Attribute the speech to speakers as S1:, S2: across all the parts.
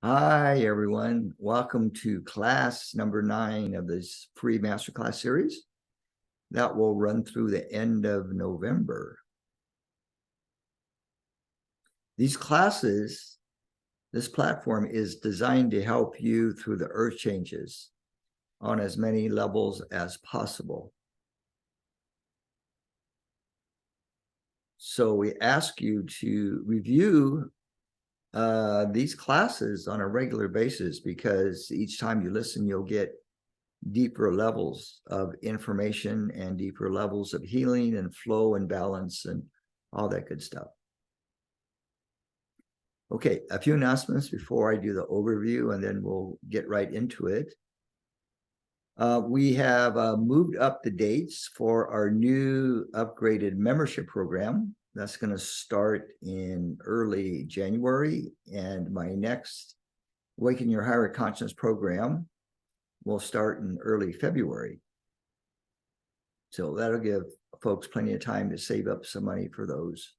S1: Hi, everyone. Welcome to class number 9 of this free masterclass series that will run through the end of November. These classes, this platform is designed to help you through the earth changes on as many levels as possible. So we ask you to review these classes on a regular basis, because each time you listen, you'll get deeper levels of information and deeper levels of healing and flow and balance and all that good stuff. Okay, a few announcements before I do the overview, and then we'll get right into it. We have moved up the dates for our new upgraded membership program. That's going to start in early January, and my next Awaken Your Higher Consciousness program will start in early February. So that'll give folks plenty of time to save up some money for those.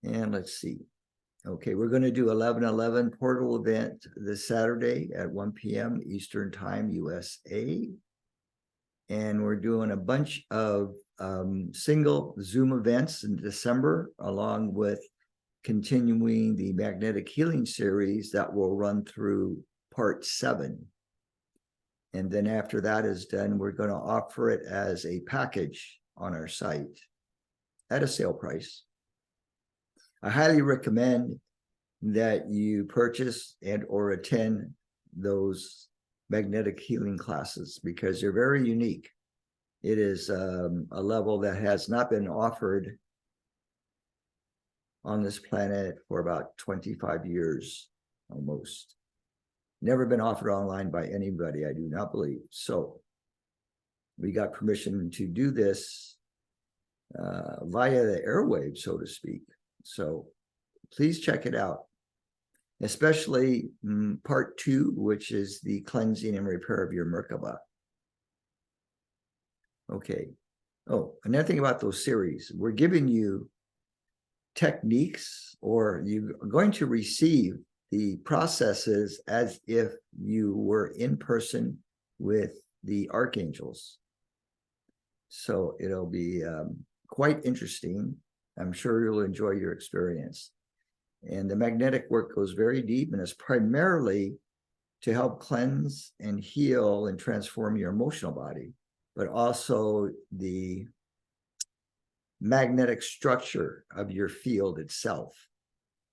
S1: And let's see. Okay, we're going to do 11/11 portal event this Saturday at 1 p.m. Eastern Time, USA. And we're doing a bunch of single Zoom events in December, along with continuing the magnetic healing series that will run through part 7. And then after that is done, we're going to offer it as a package on our site at a sale price. I highly recommend that you purchase and or attend those magnetic healing classes, because they're very unique. It is a level that has not been offered on this planet for about 25 years almost. Never been offered online by anybody, I do not believe. So we got permission to do this via the airwaves, so to speak. So please check it out, especially part 2, which is the cleansing and repair of your Merkaba. Okay. Oh, another thing about those series, we're giving you techniques, or you're going to receive the processes as if you were in person with the archangels. So it'll be quite interesting. I'm sure you'll enjoy your experience. And the magnetic work goes very deep, and it's primarily to help cleanse and heal and transform your emotional body, but also the magnetic structure of your field itself,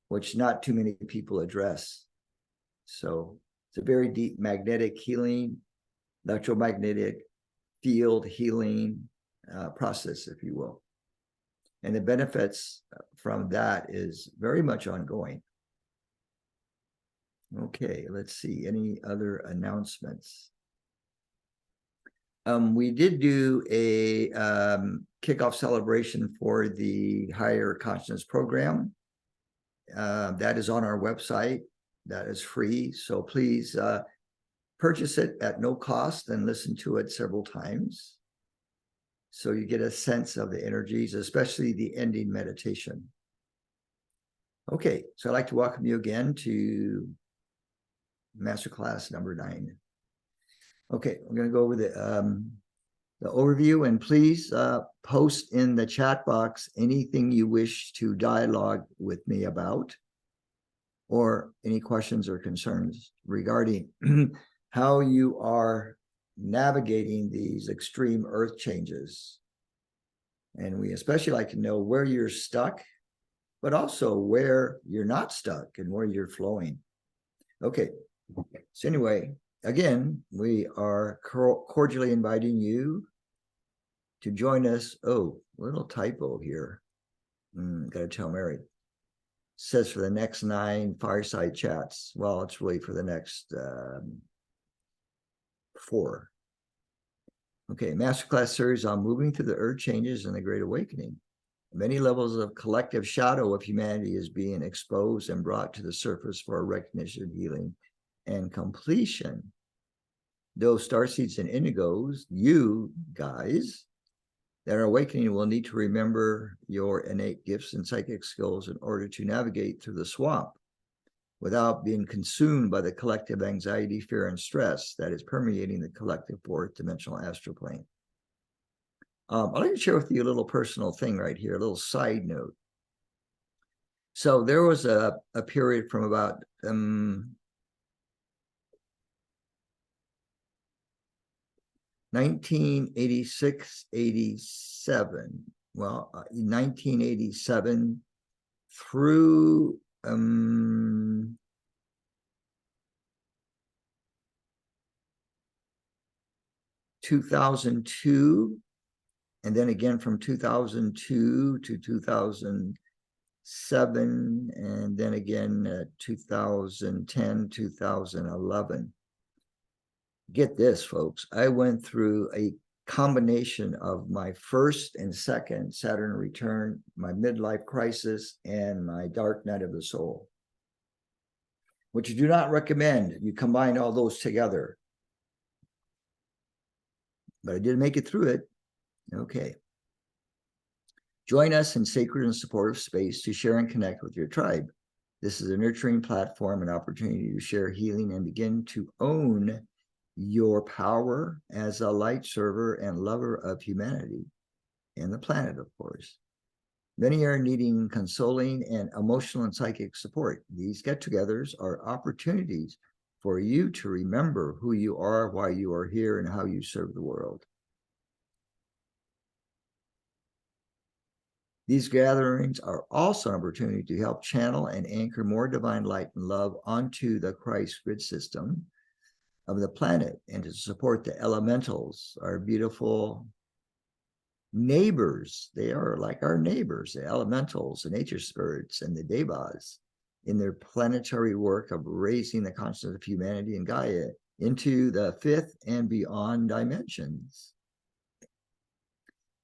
S1: which not too many people address. So it's a very deep magnetic healing, electromagnetic field healing process, if you will. And the benefits from that is very much ongoing. Okay, let's see. Any other announcements? We did do a kickoff celebration for the Higher Consciousness program. That is on our website. That is free. So please purchase it at no cost and listen to it several times, so you get a sense of the energies, especially the ending meditation. Okay, so I'd like to welcome you again to Masterclass number 9. Okay, we're going to go over the overview, and please post in the chat box anything you wish to dialogue with me about, or any questions or concerns regarding how you are navigating these extreme earth changes. And we especially like to know where you're stuck, but also where you're not stuck and where you're flowing. Okay, so anyway, again, we are cordially inviting you to join us. Oh, little typo here. Gotta tell Mary. It says for the next 9 fireside chats. Well, it's really for the next 4. Okay, masterclass series on moving through the earth changes and the Great Awakening. Many levels of collective shadow of humanity is being exposed and brought to the surface for recognition, healing, and completion. Those starseeds and indigos, you guys that are awakening, will need to remember your innate gifts and psychic skills in order to navigate through the swamp without being consumed by the collective anxiety, fear, and stress that is permeating the collective fourth dimensional astral plane. I'd like to share with you a little personal thing right here, a little side note. So there was a period from about 1986, 87. Well, 1987 through 2002, and then again from 2002 to 2007, and then again 2010, 2011. Get this, folks. I went through a combination of my first and second Saturn return, my midlife crisis, and my dark night of the soul, which I do not recommend. You combine all those together. But I did make it through it. Okay. Join us in sacred and supportive space to share and connect with your tribe. This is a nurturing platform and opportunity to share healing and begin to own your power as a light server and lover of humanity and the planet, of course. Many are needing consoling and emotional and psychic support. These get-togethers are opportunities for you to remember who you are, why you are here, and how you serve the world. These gatherings are also an opportunity to help channel and anchor more divine light and love onto the Christ grid system of the planet, and to support the elementals, our beautiful neighbors. They are like our neighbors, the elementals, the nature spirits, and the devas, in their planetary work of raising the consciousness of humanity and Gaia into the fifth and beyond dimensions.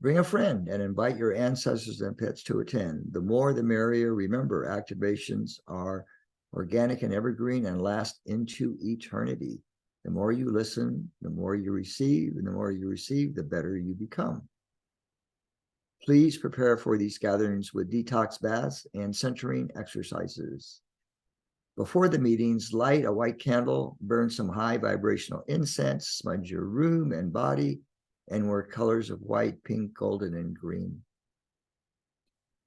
S1: Bring a friend and invite your ancestors and pets to attend. The more the merrier. Remember, activations are organic and evergreen and last into eternity. The more you listen, the more you receive, and the more you receive, the better you become. Please prepare for these gatherings with detox baths and centering exercises. Before the meetings, light a white candle, burn some high vibrational incense, smudge your room and body, and wear colors of white, pink, golden, and green.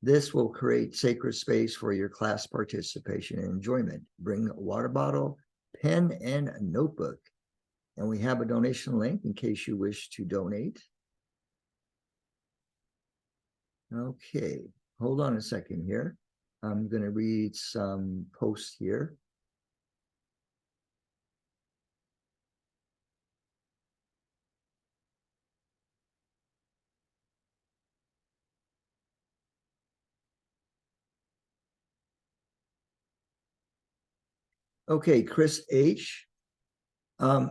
S1: This will create sacred space for your class participation and enjoyment. Bring a water bottle, pen, and a notebook. And we have a donation link in case you wish to donate. Okay, hold on a second here. I'm going to read some posts here. Okay, Chris H. I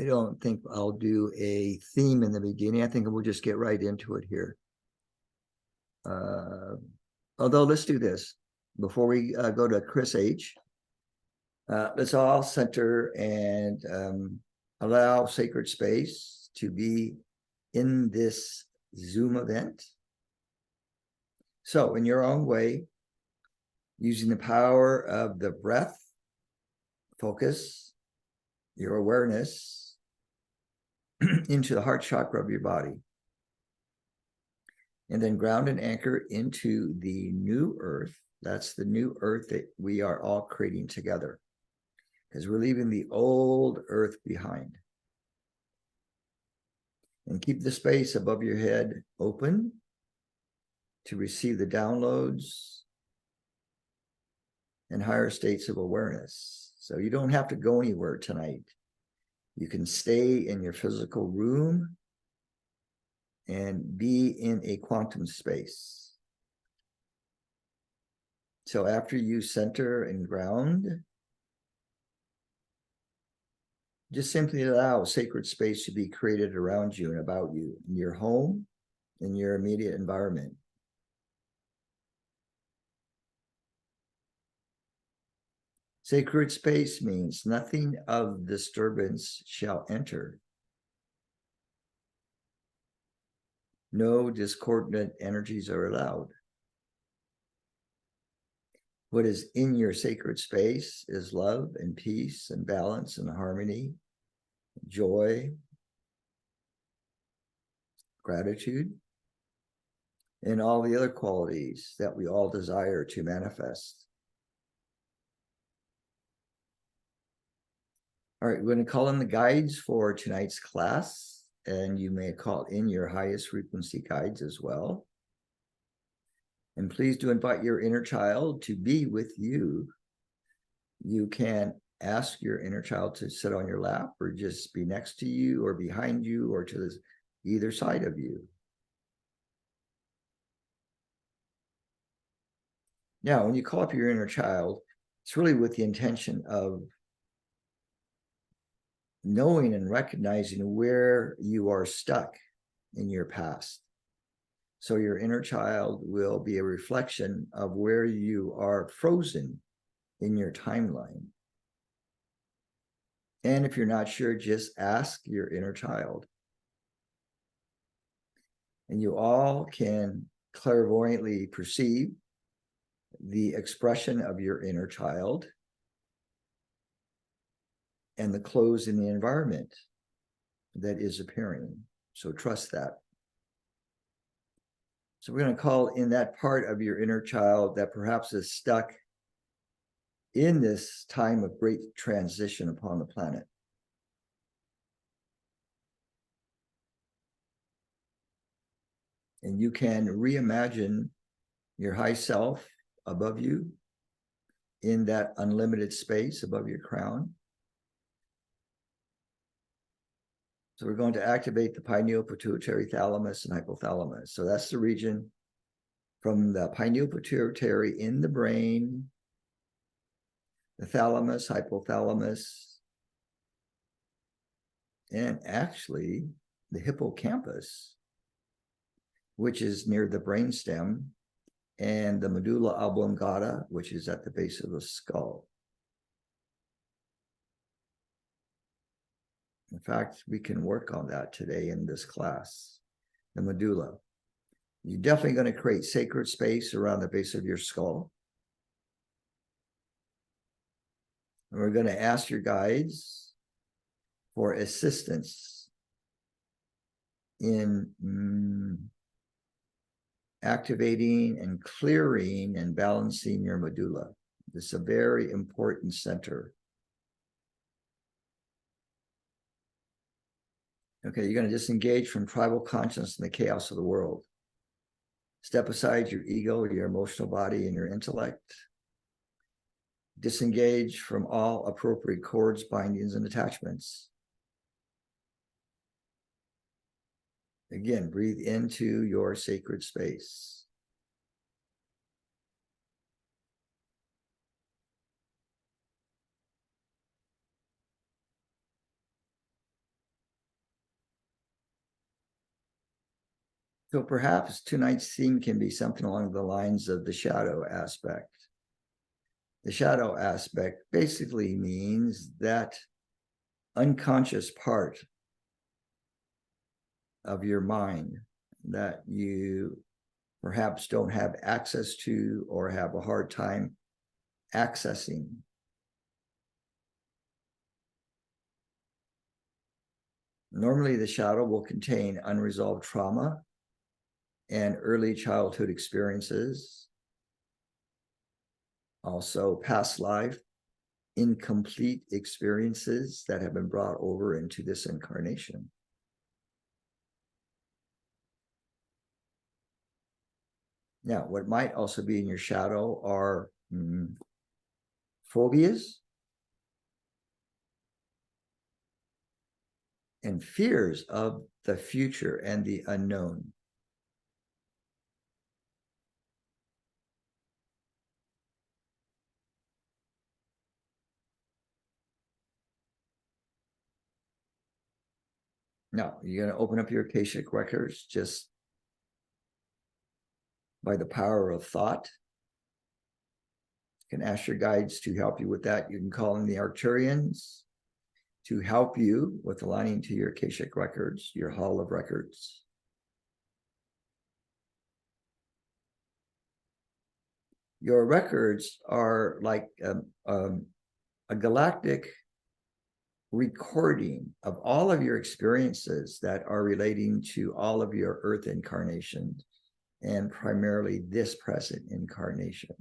S1: don't think I'll do a theme in the beginning. I think we'll just get right into it here. Although let's do this. Before we go to Chris H., let's all center and allow sacred space to be in this Zoom event. So in your own way, using the power of the breath, focus your awareness into the heart chakra of your body. And then ground and anchor into the new earth. That's the new earth that we are all creating together, because we're leaving the old earth behind. And keep the space above your head open to receive the downloads and higher states of awareness. So you don't have to go anywhere tonight. You can stay in your physical room and be in a quantum space. So after you center and ground, just simply allow sacred space to be created around you and about you, in your home, in your immediate environment. Sacred space means nothing of disturbance shall enter. No discordant energies are allowed. What is in your sacred space is love and peace and balance and harmony, joy, gratitude, and all the other qualities that we all desire to manifest. All right, we're going to call in the guides for tonight's class, and you may call in your highest frequency guides as well. And please do invite your inner child to be with you. You can ask your inner child to sit on your lap or just be next to you or behind you or to either side of you. Now, when you call up your inner child, it's really with the intention of knowing and recognizing where you are stuck in your past. So your inner child will be a reflection of where you are frozen in your timeline. And if you're not sure, just ask your inner child. And you all can clairvoyantly perceive the expression of your inner child and the clothes in the environment that is appearing. So trust that. So we're going to call in that part of your inner child that perhaps is stuck in this time of great transition upon the planet. And you can reimagine your high self above you in that unlimited space above your crown. So we're going to activate the pineal, pituitary, thalamus, and hypothalamus. So that's the region from the pineal, pituitary in the brain, the thalamus, hypothalamus, and actually the hippocampus, which is near the brainstem, and the medulla oblongata, which is at the base of the skull. In fact, we can work on that today in this class, the medulla. You're definitely going to create sacred space around the base of your skull. And we're going to ask your guides for assistance in activating and clearing and balancing your medulla. This is a very important center. Okay, you're going to disengage from tribal consciousness and the chaos of the world. Step aside your ego, your emotional body, and your intellect. Disengage from all appropriate cords, bindings, and attachments. Again, breathe into your sacred space. So perhaps tonight's theme can be something along the lines of the shadow aspect. The shadow aspect basically means that unconscious part of your mind that you perhaps don't have access to or have a hard time accessing. Normally, the shadow will contain unresolved trauma and early childhood experiences, also past life, incomplete experiences that have been brought over into this incarnation. Now, what might also be in your shadow are phobias and fears of the future and the unknown. Now, you're going to open up your Akashic records just by the power of thought. You can ask your guides to help you with that. You can call in the Arcturians to help you with aligning to your Akashic records, your Hall of Records. Your records are like a galactic recording of all of your experiences that are relating to all of your Earth incarnations, and primarily this present incarnation.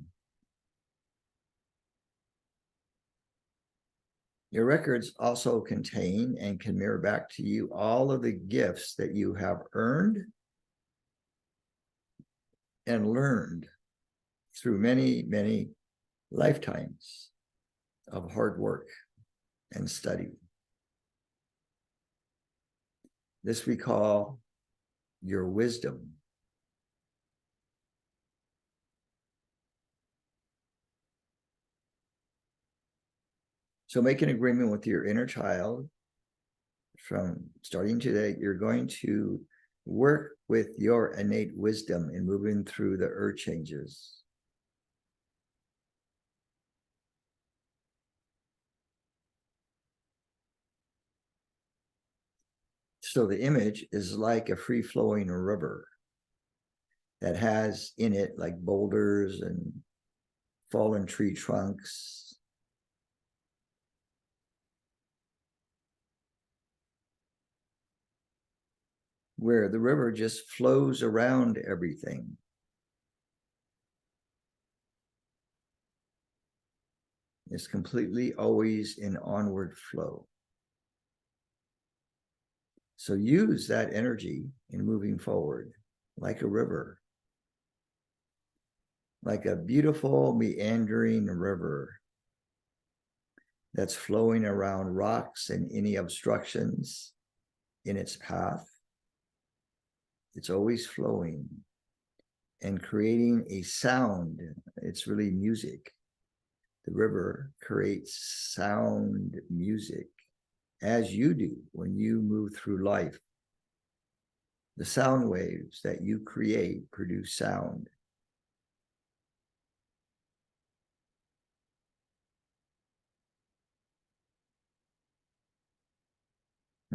S1: Your records also contain and can mirror back to you all of the gifts that you have earned and learned through many, many lifetimes of hard work and study. This we call your wisdom. So make an agreement with your inner child. From starting today, you're going to work with your innate wisdom in moving through the earth changes. So the image is like a free-flowing river that has in it like boulders and fallen tree trunks. Where the river just flows around everything. It's completely always in onward flow. So use that energy in moving forward like a river, like a beautiful meandering river that's flowing around rocks and any obstructions in its path. It's always flowing and creating a sound. It's really music. The river creates sound music, as you do when you move through life. The sound waves that you create produce sound.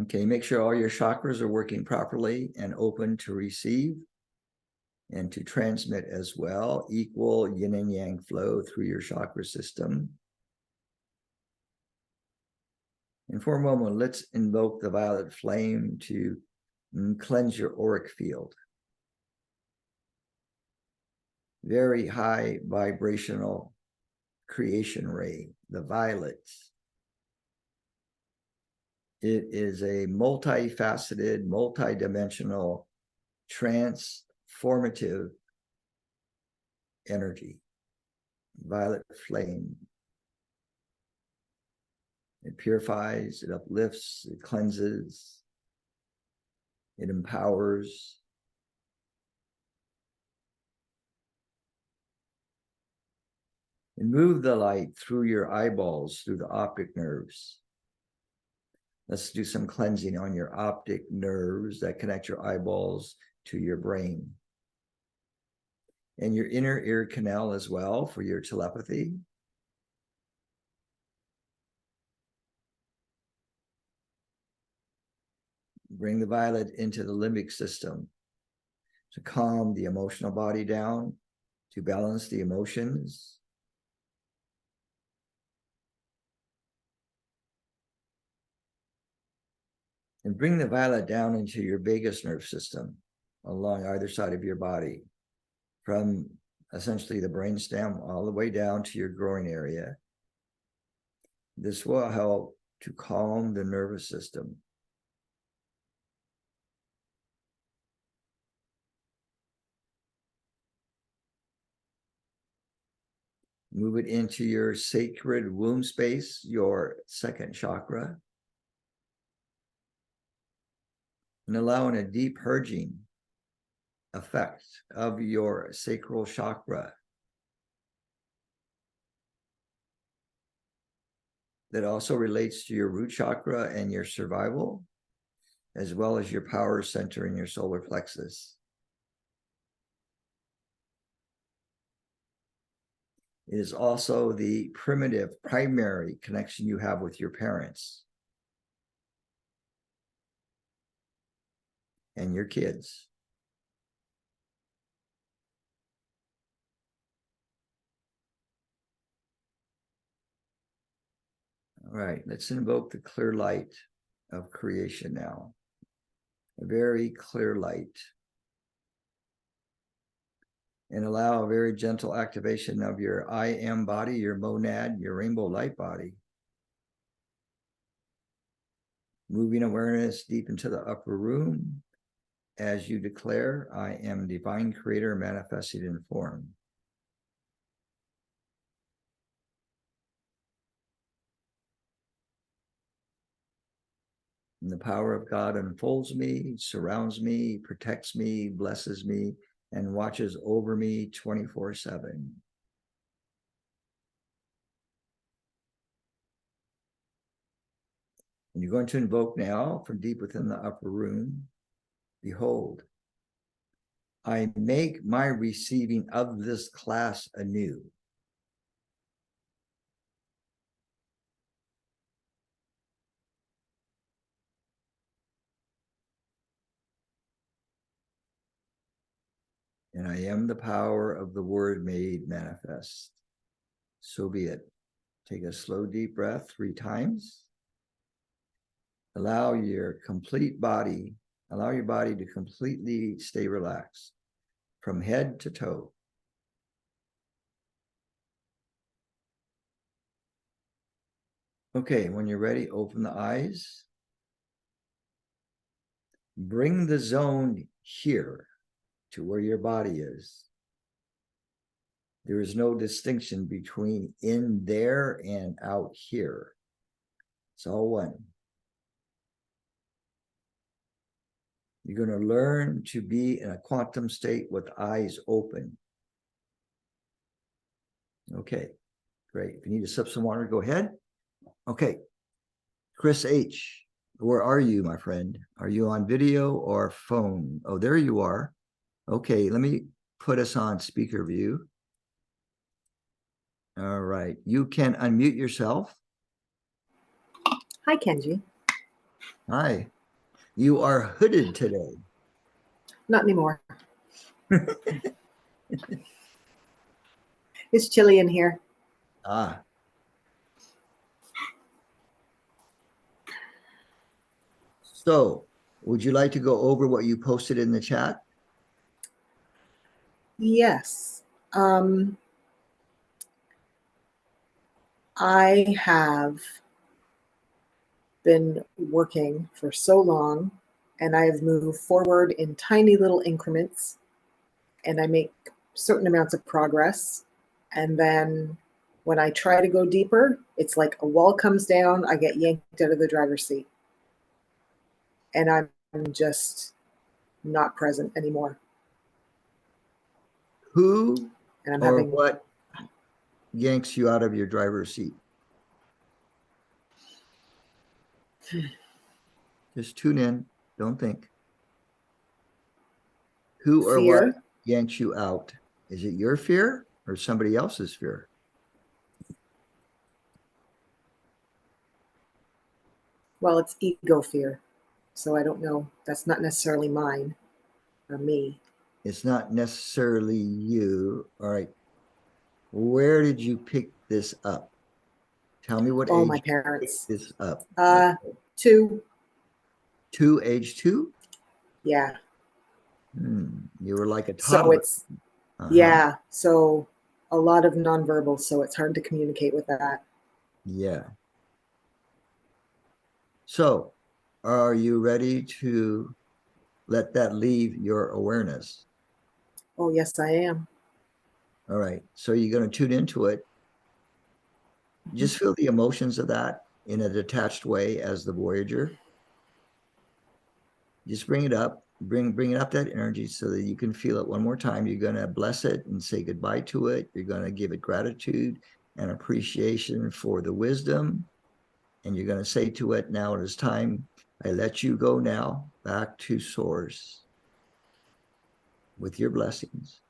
S1: Okay, make sure all your chakras are working properly and open to receive and to transmit as well. Equal yin and yang flow through your chakra system. And for a moment, let's invoke the violet flame to cleanse your auric field. Very high vibrational creation ray, the violet. It is a multifaceted, multidimensional, transformative energy. Violet flame. It purifies, it uplifts, it cleanses, it empowers. And move the light through your eyeballs, through the optic nerves. Let's do some cleansing on your optic nerves that connect your eyeballs to your brain. And your inner ear canal as well for your telepathy. Bring the violet into the limbic system to calm the emotional body down, to balance the emotions. And bring the violet down into your vagus nerve system along either side of your body, from essentially the brainstem all the way down to your groin area. This will help to calm the nervous system. Move it into your sacred womb space, your second chakra. And allowing a deep purging effect of your sacral chakra that also relates to your root chakra and your survival, as well as your power center in your solar plexus. It is also the primitive, primary connection you have with your parents and your kids. All right, let's invoke the clear light of creation now. A very clear light. And allow a very gentle activation of your I am body, your monad, your rainbow light body. Moving awareness deep into the upper room as you declare, I am divine creator manifested in form. And the power of God unfolds me, surrounds me, protects me, blesses me, and watches over me 24/7. And you're going to invoke now from deep within the upper room, behold, I make my receiving of this class anew. And I am the power of the word made manifest. So be it. Take a slow, deep breath 3 times. Allow your body to completely stay relaxed from head to toe. Okay, when you're ready, open the eyes. Bring the zone here to where your body is. There is no distinction between in there and out here. It's all one. You're going to learn to be in a quantum state with eyes open. Okay, great. If you need to sip some water, go ahead. Okay, Chris H., where are you, my friend? Are you on video or phone? Oh, there you are. Okay, let me put us on speaker view. All right, you can unmute yourself.
S2: Hi, Kenji.
S1: Hi. You are hooded today.
S2: Not anymore. It's chilly in here.
S1: Ah. So, would you like to go over what you posted in the chat?
S2: Yes. I have been working for so long, and I have moved forward in tiny little increments, and I make certain amounts of progress. And then when I try to go deeper, it's like a wall comes down, I get yanked out of the driver's seat. And I'm just not present anymore.
S1: Who
S2: And I'm
S1: or
S2: having
S1: what yanks you out of your driver's seat? Just tune in. Don't think. Who or
S2: fear.
S1: what yanks you out? Is it your fear or somebody else's fear?
S2: Well, it's ego fear. So I don't know. That's not necessarily mine or me.
S1: It's not necessarily you. All right. Where did you pick this up? Tell me what
S2: Oh,
S1: age
S2: my
S1: you
S2: parents.
S1: picked this up.
S2: 2.
S1: Age 2?
S2: Yeah.
S1: You were like a
S2: So
S1: toddler.
S2: it's, yeah. So a lot of nonverbal. So it's hard to communicate with that.
S1: Yeah. So are you ready to let that leave your awareness?
S2: Oh, yes, I am.
S1: All right. So you're going to tune into it. Just feel the emotions of that in a detached way as the Voyager. Just bring it up, bring it up, that energy, so that you can feel it one more time. You're going to bless it and say goodbye to it. You're going to give it gratitude and appreciation for the wisdom. And you're going to say to it, now it is time. I let you go now back to source with your blessings.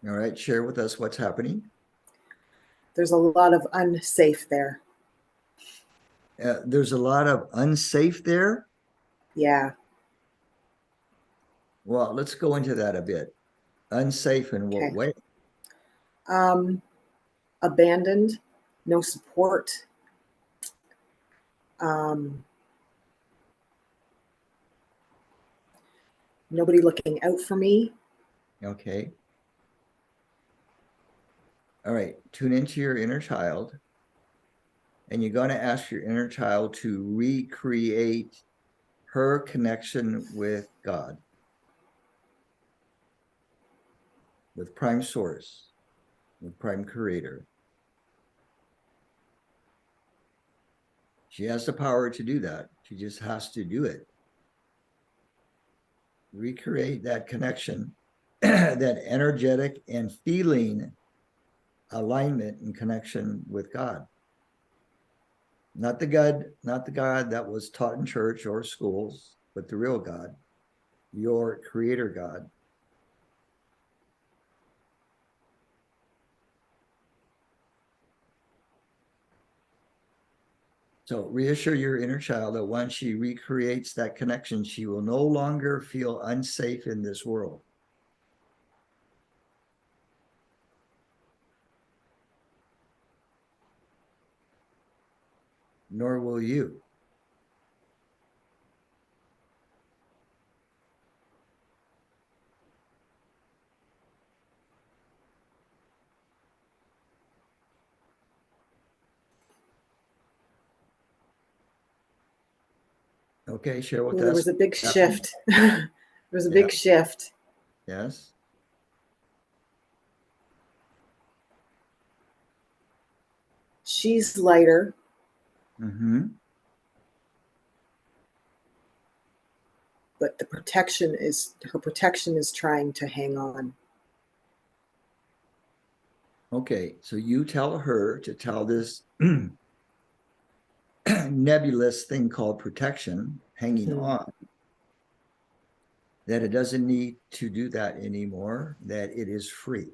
S1: All right, share with us what's happening.
S2: There's a lot of unsafe there.
S1: There's a lot of unsafe there.
S2: Yeah.
S1: Well, let's go into that a bit. Unsafe in what
S2: Okay.
S1: way?
S2: Abandoned, no support. Um, Nobody looking out for me.
S1: Okay. All right, tune into your inner child. And you're going to ask your inner child to recreate her connection with God, with Prime Source, with Prime Creator. She has the power to do that. She just has to do it. Recreate that connection, that energetic and feeling alignment and connection with God. Not the God that was taught in church or schools, but the real God, your creator God. So reassure your inner child that once she recreates that connection, she will no longer feel unsafe in this world. Nor will you. Okay, share with
S2: There
S1: us.
S2: was a big shift. There was a
S1: Yeah.
S2: big shift.
S1: Yes.
S2: She's lighter,
S1: Mm-hmm.
S2: but her protection is trying to hang on.
S1: Okay, so you tell her to tell this nebulous thing called protection, hanging on, that it doesn't need to do that anymore, that it is free.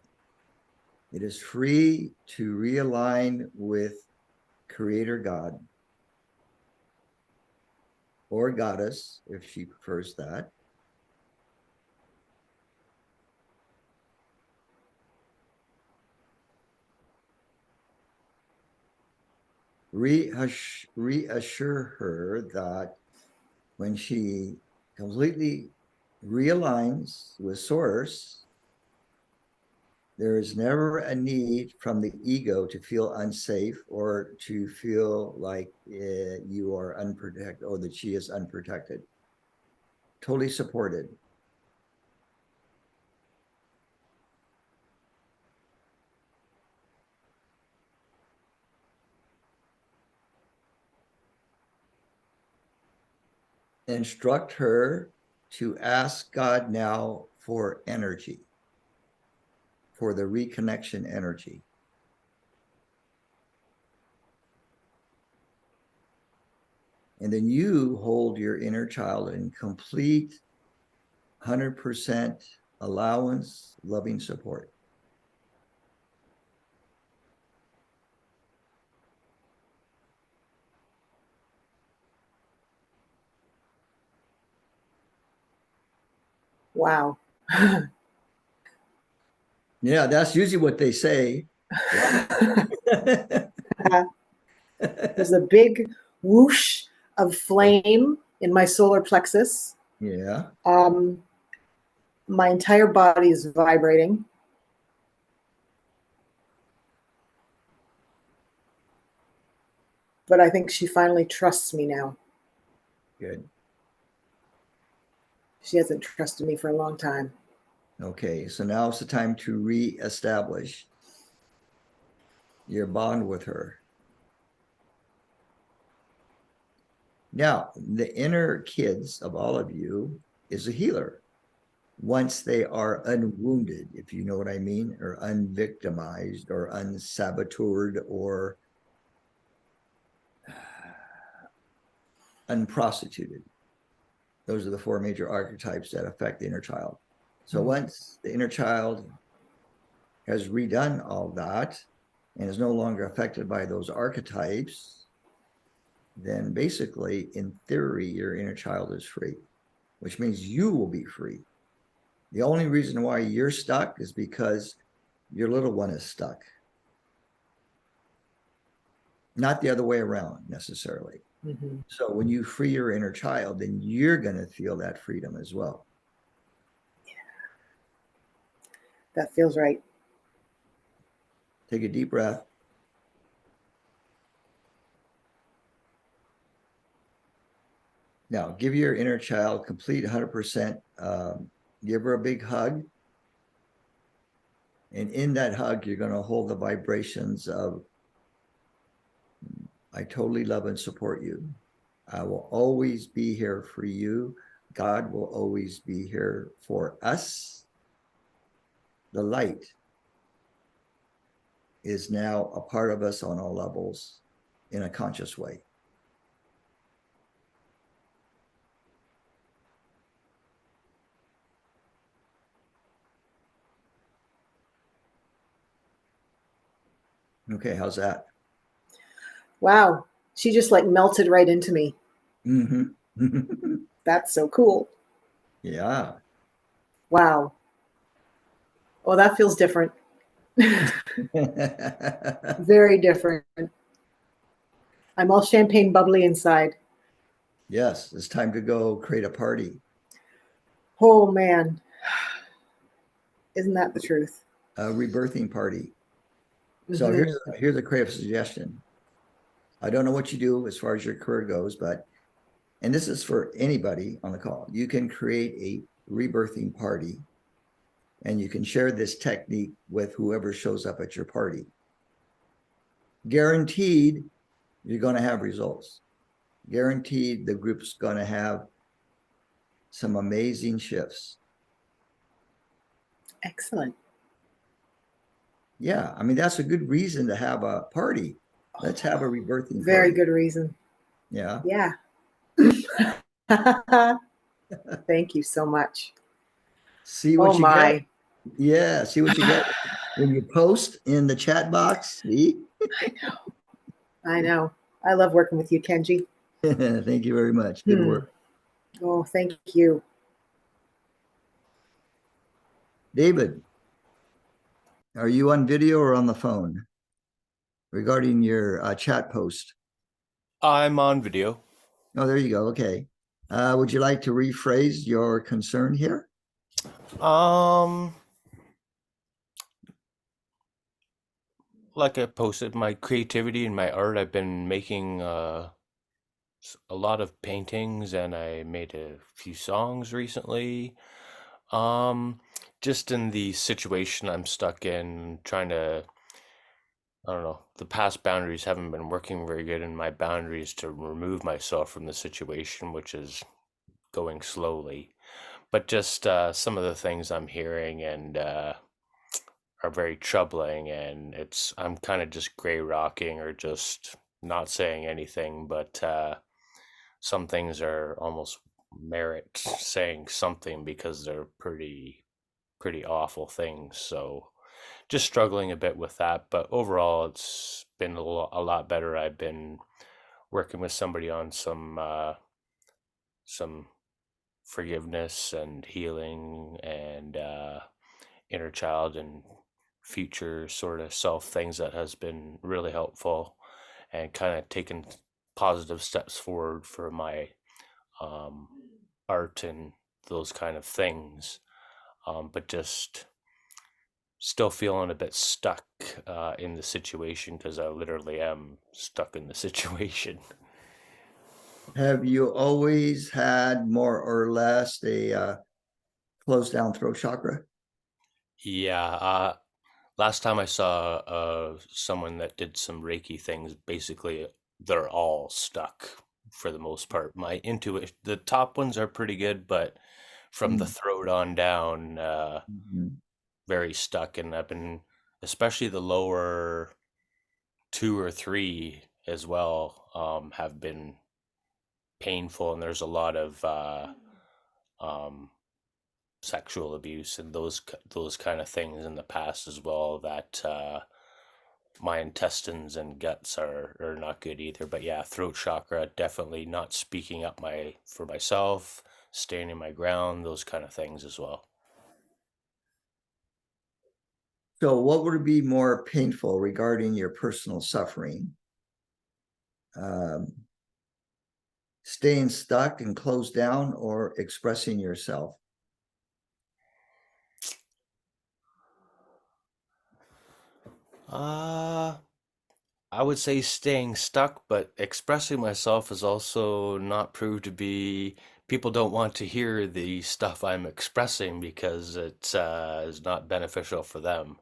S1: It is free to realign with Creator God or Goddess, if she prefers that. Reassure her that when she completely realigns with Source, there is never a need from the ego to feel unsafe or to feel like you are unprotected or that she is unprotected. Totally supported. Instruct her to ask God now for energy, for the reconnection energy. And then you hold your inner child in complete 100% allowance, loving support.
S2: Wow.
S1: Yeah, that's usually what they say.
S2: There's a big whoosh of flame in my solar plexus.
S1: Yeah.
S2: My entire body is vibrating. But I think she finally trusts me now.
S1: Good.
S2: She hasn't trusted me for a long time.
S1: Okay, so now it's the time to reestablish your bond with her. Now, the inner kids of all of you is a healer once they are unwounded, if you know what I mean, or unvictimized or unsaboteured or unprostituted. Those are the four major archetypes that affect the inner child. So once the inner child has redone all that and is no longer affected by those archetypes, then basically, in theory, your inner child is free, which means you will be free. The only reason why you're stuck is because your little one is stuck. Not the other way around necessarily.
S2: Mm-hmm.
S1: So when you free your inner child, then you're going to feel that freedom as well.
S2: That feels right.
S1: Take a deep breath. Now, give your inner child complete 100%. Give her a big hug. And in that hug, you're going to hold the vibrations of, I totally love and support you. I will always be here for you. God will always be here for us. The light is now a part of us on all levels in a conscious way. Okay, how's that?
S2: Wow. She just like melted right into me.
S1: Mm-hmm.
S2: That's so cool.
S1: Yeah.
S2: Wow. Oh, that feels different. Very different. I'm all champagne bubbly inside.
S1: Yes, it's time to go create a party.
S2: Oh, man. Isn't that the truth?
S1: A rebirthing party. So
S2: Mm-hmm.
S1: here's a creative suggestion. I don't know what you do as far as your career goes, but, and this is for anybody on the call, you can create a rebirthing party and you can share this technique with whoever shows up at your party. Guaranteed, you're going to have results. Guaranteed, the group's going to have some amazing shifts.
S2: Excellent.
S1: Yeah, I mean, that's a good reason to have a party. Let's have a rebirthing
S2: Very
S1: party.
S2: good reason.
S1: Yeah.
S2: Yeah. Thank you so much.
S1: See what
S2: Oh,
S1: you
S2: my.
S1: get. Yeah, see what you get when you post in the chat box. See?
S2: I know. I know. I love working with you, Kenji.
S1: Thank you very much. Good work.
S2: Oh, thank you.
S1: David, are you on video or on the phone regarding your chat post?
S3: I'm on video.
S1: Oh, there you go. Okay. Would you like to rephrase your concern here?
S3: Like I posted my creativity and my art. I've been making a lot of paintings and I made a few songs recently. Um, just in the situation I'm stuck in, trying to, I don't know, the past boundaries haven't been working very good, and my boundaries to remove myself from the situation, which is going slowly. But just some of the things I'm hearing and are very troubling, and I'm kind of just gray rocking or just not saying anything, but some things are almost merit saying something because they're pretty awful things. So just struggling a bit with that, but overall it's been a lot better. I've been working with somebody on some forgiveness and healing and inner child and future sort of self things that has been really helpful, and kind of taken positive steps forward for my um, art and those kind of things. But just still feeling a bit stuck in the situation, because I literally am stuck in the situation.
S1: Have you always had more or less a closed down throat chakra?
S3: Yeah, last time I saw someone that did some Reiki things, basically they're all stuck for the most part. My intuition, the top ones are pretty good, but from the throat on down,
S1: Mm-hmm.
S3: very stuck. And I've been, especially the lower two or three as well, have been painful. And there's a lot of um, sexual abuse and those kind of things in the past as well, that my intestines and guts are not good either. But yeah, throat chakra, definitely not speaking up for myself, standing my ground, those kind of things as well.
S1: So what would be more painful regarding your personal suffering? Staying stuck and closed down, or expressing yourself?
S3: Uh, I would say staying stuck, but expressing myself is also not proved to be. People don't want to hear the stuff I'm expressing because it is not beneficial for them.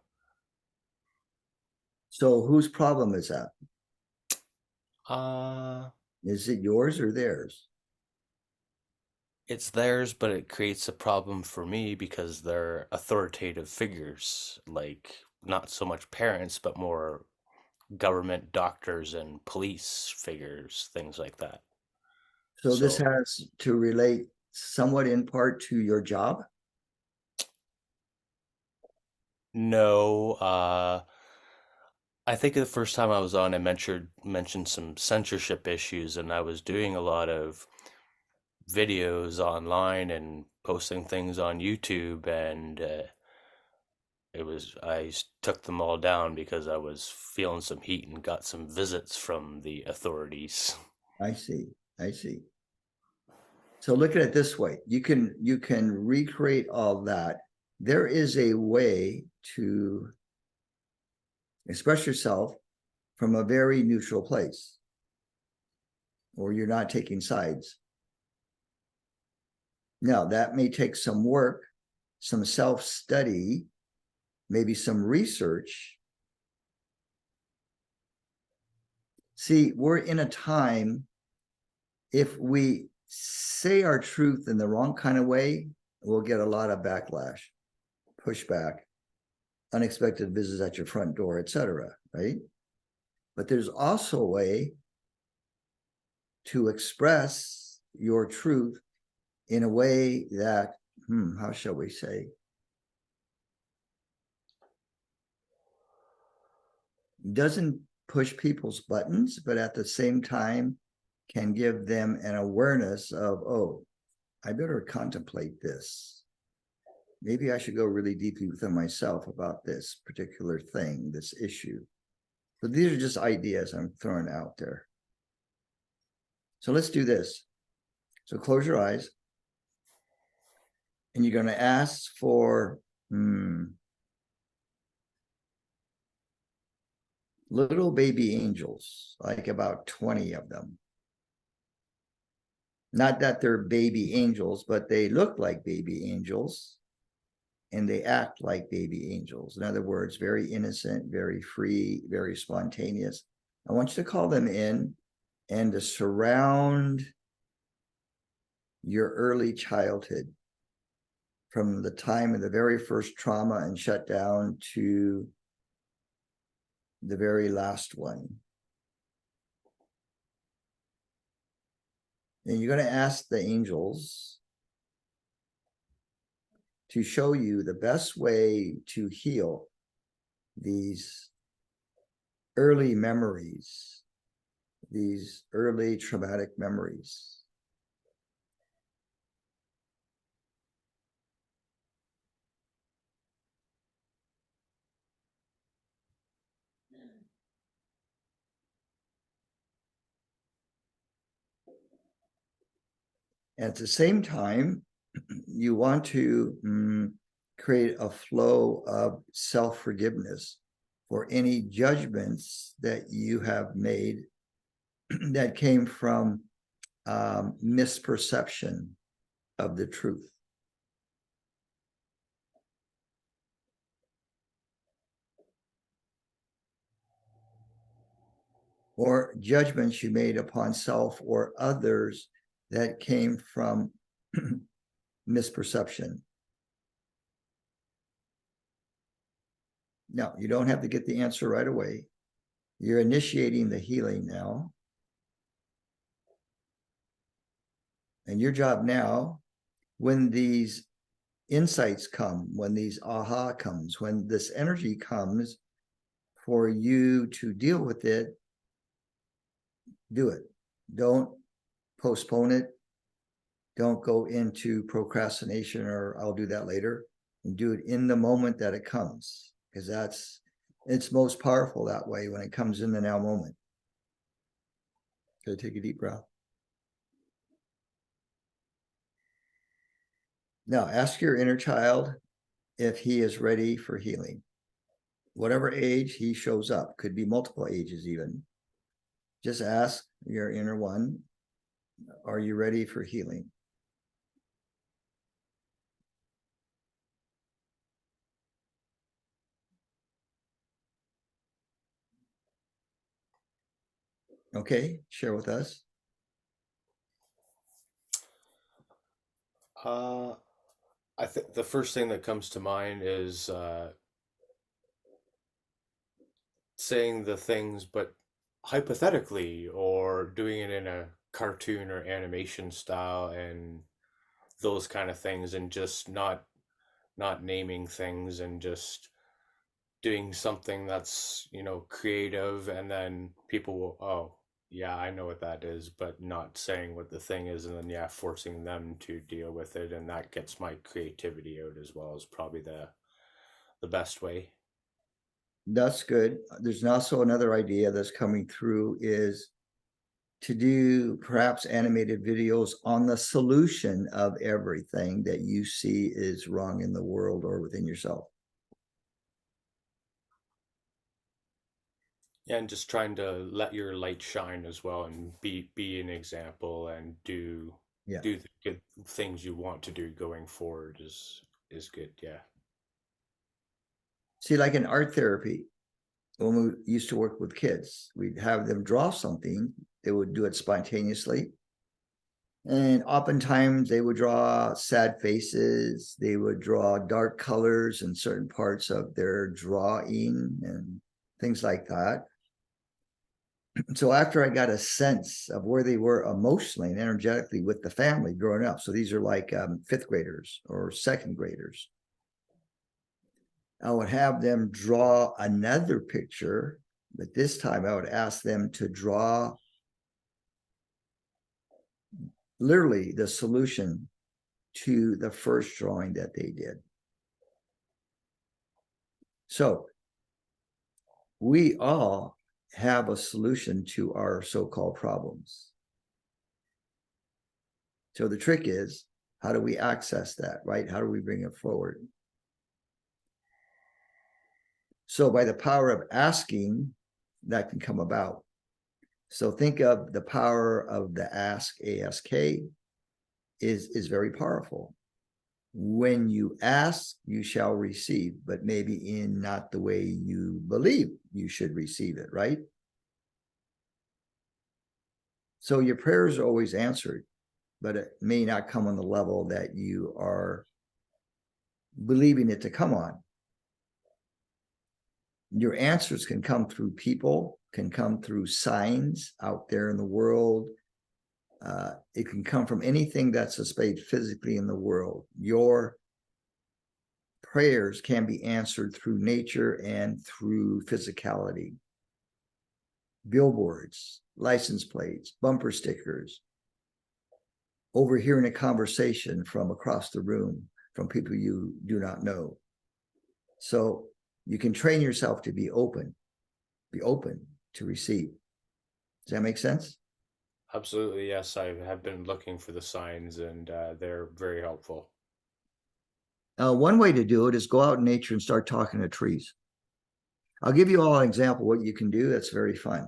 S1: So whose problem is that?
S3: Uh,
S1: Is it yours or theirs?
S3: it's theirs, but it creates a problem for me because they're authoritative figures, like not so much parents, but more government, doctors, and police figures, things like that.
S1: So this
S3: So,
S1: has to relate somewhat in part to your job?
S3: no, I think the first time I was on, I mentioned some censorship issues, and I was doing a lot of videos online and posting things on YouTube, and took them all down because I was feeling some heat and got some visits from the authorities.
S1: I see. I see. So look at it this way. You can recreate all that. There is a way to express yourself from a very neutral place, or you're not taking sides. Now, that may take some work, some self-study, maybe some research. See, we're in a time, if we say our truth in the wrong kind of way, we'll get a lot of backlash, pushback, unexpected visits at your front door, etc. Right? But there's also a way to express your truth in a way that, how shall we say, doesn't push people's buttons, but at the same time can give them an awareness of, oh, I better contemplate this. Maybe I should go really deeply within myself about this particular thing, this issue. So these are just ideas I'm throwing out there. So let's do this. So close your eyes, and you're going to ask for little baby angels, like about 20 of them. Not that they're baby angels, but they look like baby angels and they act like baby angels. In other words, very innocent, very free, very spontaneous. I want you to call them in and to surround your early childhood, from the time of the very first trauma and shutdown to the very last one. And you're going to ask the angels to show you the best way to heal these early memories, these early traumatic memories. At the same time, you want to create a flow of self-forgiveness for any judgments that you have made that came from misperception of the truth. Or judgments you made upon self or others that came from misperception. Now, you don't have to get the answer right away. You're initiating the healing now. And your job now, when these insights come, when these aha comes, when this energy comes for you to deal with it, do it. Don't postpone it. Don't go into procrastination or I'll do that later, and do it in the moment that it comes, because it's most powerful that way, when it comes in the now moment. Okay, take a deep breath. Now ask your inner child if he is ready for healing. Whatever age he shows up, could be multiple ages even. Just ask your inner one, are you ready for healing? Okay, share with us.
S3: I think the first thing that comes to mind is saying the things, but hypothetically, or doing it in a cartoon or animation style, and those kind of things, and just not naming things, and just doing something that's, creative, and then people will, oh, yeah, I know what that is, but not saying what the thing is, and then, yeah, forcing them to deal with it, and that gets my creativity out as well, is probably the best way.
S1: That's good. There's also another idea that's coming through, is to do perhaps animated videos on the solution of everything that you see is wrong in the world or within yourself.
S3: Yeah, and just trying to let your light shine as well, and be an example, and do
S1: Yeah.
S3: do the good things you want to do going forward is good. Yeah.
S1: See, like in art therapy, when we used to work with kids, we'd have them draw something. They would do it spontaneously. And oftentimes they would draw sad faces. They would draw dark colors in certain parts of their drawing and things like that. So after I got a sense of where they were emotionally and energetically with the family growing up, so these are like fifth graders or second graders, I would have them draw another picture, but this time I would ask them to draw literally the solution to the first drawing that they did. So we all have a solution to our so-called problems. So the trick is, how do we access that, right? How do we bring it forward? So by the power of asking, that can come about. So think of the power of the ask, A-S-K, is very powerful. When you ask, you shall receive, but maybe in not the way you believe you should receive it, right? So your prayers are always answered, but it may not come on the level that you are believing it to come on. Your answers can come through people, can come through signs out there in the world. It can come from anything that's displayed physically in the world. Your prayers can be answered through nature and through physicality. Billboards, license plates, bumper stickers, overhearing a conversation from across the room from people you do not know. So you can train yourself to be open to receive. Does that make sense?
S3: Absolutely, yes. I have been looking for the signs, and they're very helpful.
S1: One way to do it is go out in nature and start talking to trees. I'll give you all an example of what you can do that's very fun.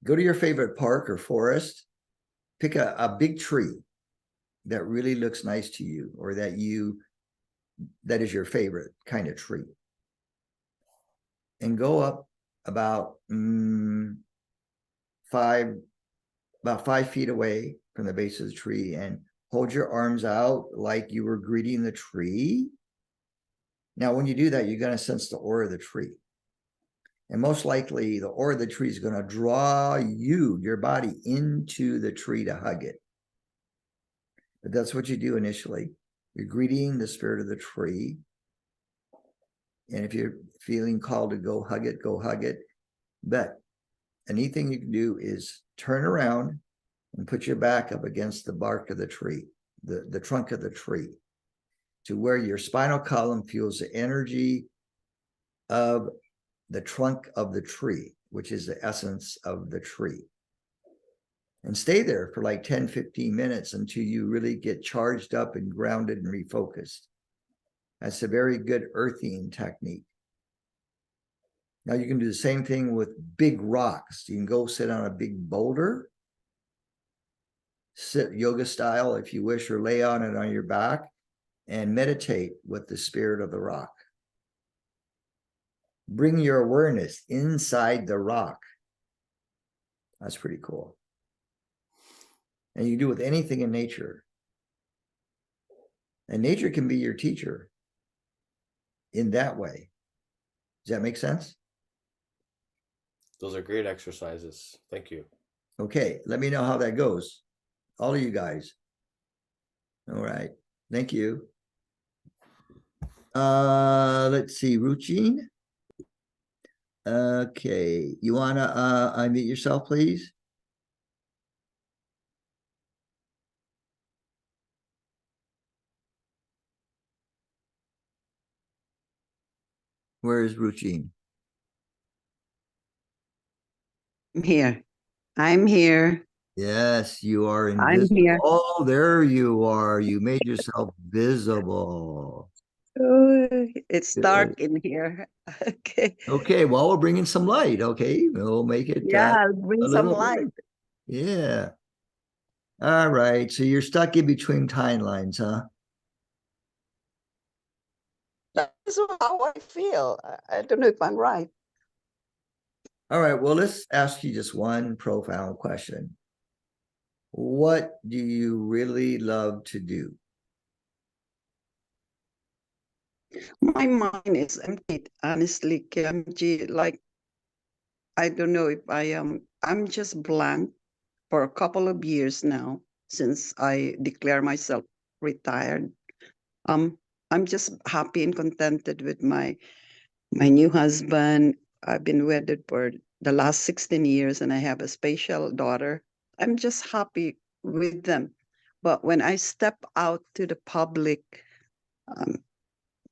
S1: Go to your favorite park or forest, pick a big tree that really looks nice to you, or that is your favorite kind of tree, and go up about 5 feet away from the base of the tree, and hold your arms out like you were greeting the tree. Now, when you do that, you're going to sense the aura of the tree. And most likely the aura of the tree is going to draw your body into the tree to hug it. But that's what you do initially. You're greeting the spirit of the tree. And if you're feeling called to go hug it, go hug it. But anything you can do is turn around and put your back up against the bark of the tree, the trunk of the tree, to where your spinal column feels the energy of the trunk of the tree, which is the essence of the tree. And stay there for like 10, 15 minutes until you really get charged up and grounded and refocused. That's a very good earthing technique. Now you can do the same thing with big rocks. You can go sit on a big boulder, sit yoga style if you wish, or lay on it on your back and meditate with the spirit of the rock. Bring your awareness inside the rock. That's pretty cool. And you do with anything in nature. And nature can be your teacher in that way. Does that make sense?
S3: Those are great exercises. Thank you. Okay,
S1: let me know how that goes. All of you guys. All right. Thank you. Let's see, Ruchin. Okay. You want to unmute yourself, please? Where is Ruchin?
S4: I'm here. I'm here.
S1: Yes, you are
S4: I'm
S1: invisible.
S4: here.
S1: Oh, there you are. You made yourself visible.
S4: Oh, it's
S1: Good.
S4: dark in here. Okay.
S1: Okay, well, we're bringing some light. Okay, we'll make it
S4: Yeah, I'll bring
S1: a
S4: some
S1: little
S4: light.
S1: bright. Yeah. All right. So you're stuck in between timelines, huh?
S4: That's how I feel. I don't know if I'm right.
S1: All right. Well, let's ask you just one profound question. What do you really love to do?
S4: My mind is empty, honestly, Kenji. Like, I don't know if I am. I'm just blank for a couple of years now since I declare myself retired. Um, I'm just happy and contented with my new husband. I've been wedded for the last 16 years and I have a special daughter. I'm just happy with them. But when I step out to the public, um,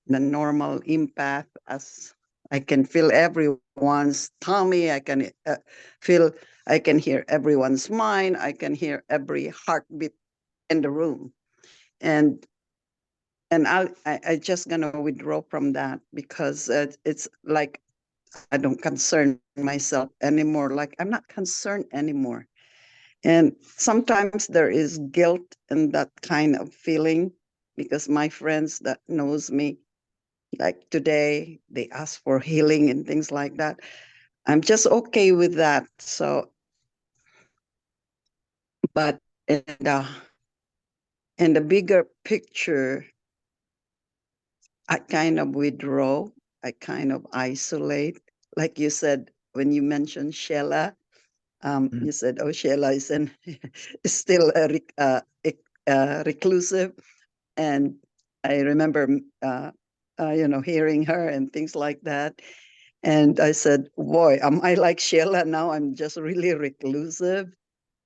S4: the normal empath, as I can feel everyone's tummy, I can feel, I can hear everyone's mind, I can hear every heartbeat in the room. And I just gonna withdraw from that because it's like I don't concern myself anymore. Like I'm not concerned anymore. And sometimes there is guilt in that kind of feeling because my friends that knows me, like today, they ask for healing and things like that. I'm just okay with that. So, but in the bigger picture, I kind of withdraw. I kind of isolate. Like you said, when you mentioned Sheila, you said, "Oh, Sheila is is still reclusive," and I remember, hearing her and things like that. And I said, "Boy, am I like Sheila now? I'm just really reclusive."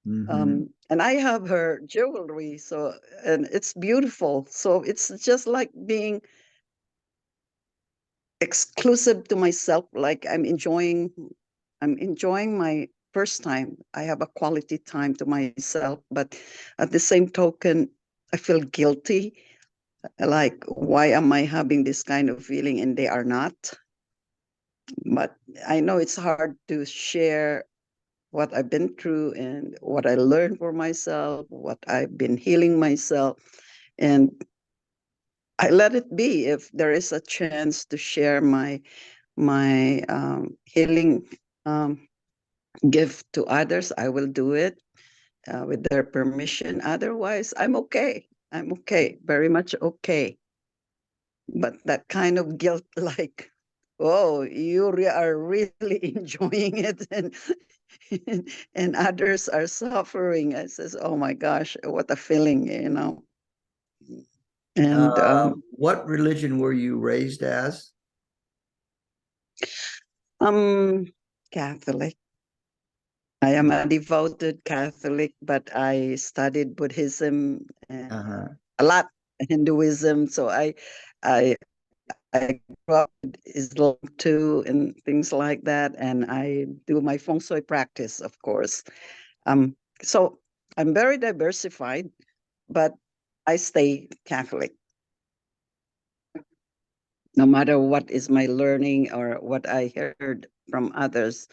S4: And I have her jewelry, so and it's beautiful. So it's just like being exclusive to myself. Like I'm enjoying my first time. I have a quality time to myself, but at the same token, I feel guilty. Like, why am I having this kind of feeling and they are not? But I know it's hard to share what I've been through and what I learned for myself, what I've been healing myself. And I let it be. If there is a chance to share my healing gift to others, I will do it with their permission. Otherwise, I'm okay. I'm okay, very much okay. But that kind of guilt, like, oh, you are really enjoying it, and others are suffering. I says, oh my gosh, what a feeling, And
S1: What religion were you raised as?
S4: Catholic. I am a devoted Catholic, but I studied Buddhism and a lot, Hinduism. So I grew up with Islam too, and things like that. And I do my feng shui practice, of course. So I'm very diversified, but I stay Catholic. No matter what is my learning or what I heard from others,